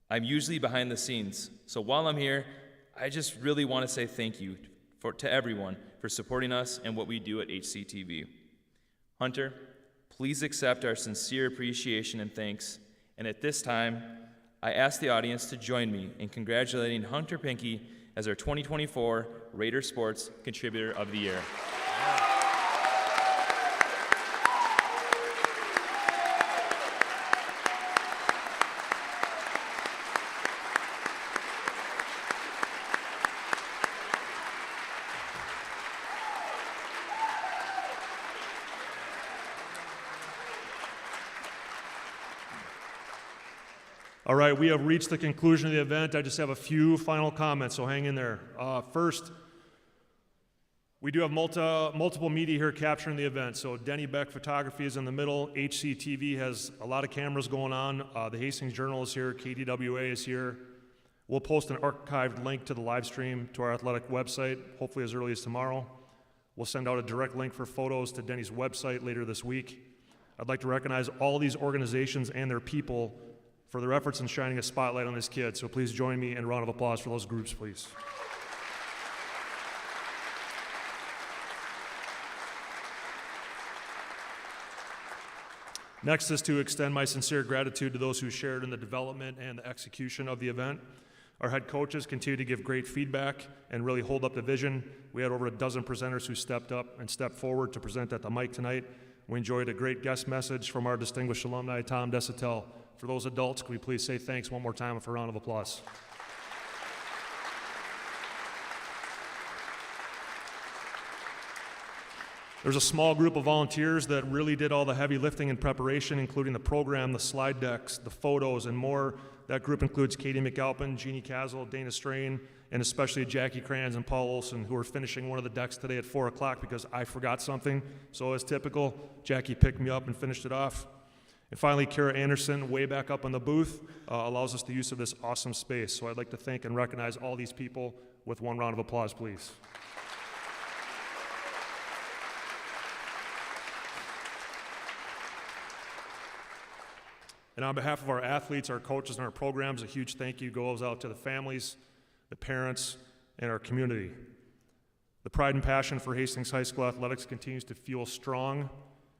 I'm usually behind the scenes, so while I'm here, I just really want to say thank you to everyone for supporting us and what we do at HCTV. Hunter, please accept our sincere appreciation and thanks, and at this time, I ask the audience to join me in congratulating Hunter Pinckey as our 2024 Raider Sports Contributor of the Year. All right, we have reached the conclusion of the event. I just have a few final comments, so hang in there. First, we do have multiple media here capturing the event. So Denny Beck Photography is in the middle. HCTV has a lot of cameras going on. The Hastings Journal is here. KDWA is here. We'll post an archived link to the live stream to our athletic website, hopefully as early as tomorrow. We'll send out a direct link for photos to Denny's website later this week. I'd like to recognize all these organizations and their people for their efforts in shining a spotlight on this kid. So please join me in a round of applause for those groups, please. Next is to extend my sincere gratitude to those who shared in the development and the execution of the event. Our head coaches continue to give great feedback and really hold up the vision. We had over a dozen presenters who stepped up and stepped forward to present at the mic tonight. We enjoyed a great guest message from our distinguished alumni, Tom Desatel. For those adults, can we please say thanks one more time with a round of applause? There's a small group of volunteers that really did all the heavy lifting and preparation, including the program, the slide decks, the photos, and more. That group includes Katie McAlpin, Jeannie Castle, Dana Strain, and especially Jackie Kranz and Paul Olson, who are finishing one of the decks today at 4 o'clock because I forgot something. So as typical, Jackie picked me up and finished it off. And finally, Kara Anderson, way back up in the booth, allows us the use of this awesome space. So I'd like to thank and recognize all these people with one round of applause, please. And on behalf of our athletes, our coaches, and our programs, a huge thank you goes out to the families, the parents, and our community. The pride and passion for Hastings High School athletics continues to fuel strong,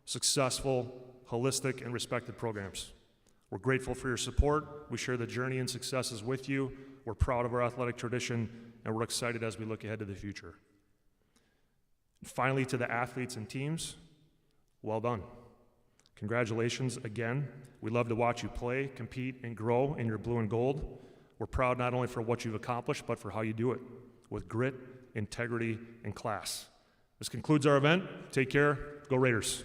successful, holistic, and respected programs. We're grateful for your support. We share the journey and successes with you. We're proud of our athletic tradition, and we're excited as we look ahead to the future. And finally, to the athletes and teams, well done. Congratulations again. We love to watch you play, compete, and grow in your blue and gold. We're proud not only for what you've accomplished, but for how you do it, with grit, integrity, and class. This concludes our event. Take care. Go Raiders.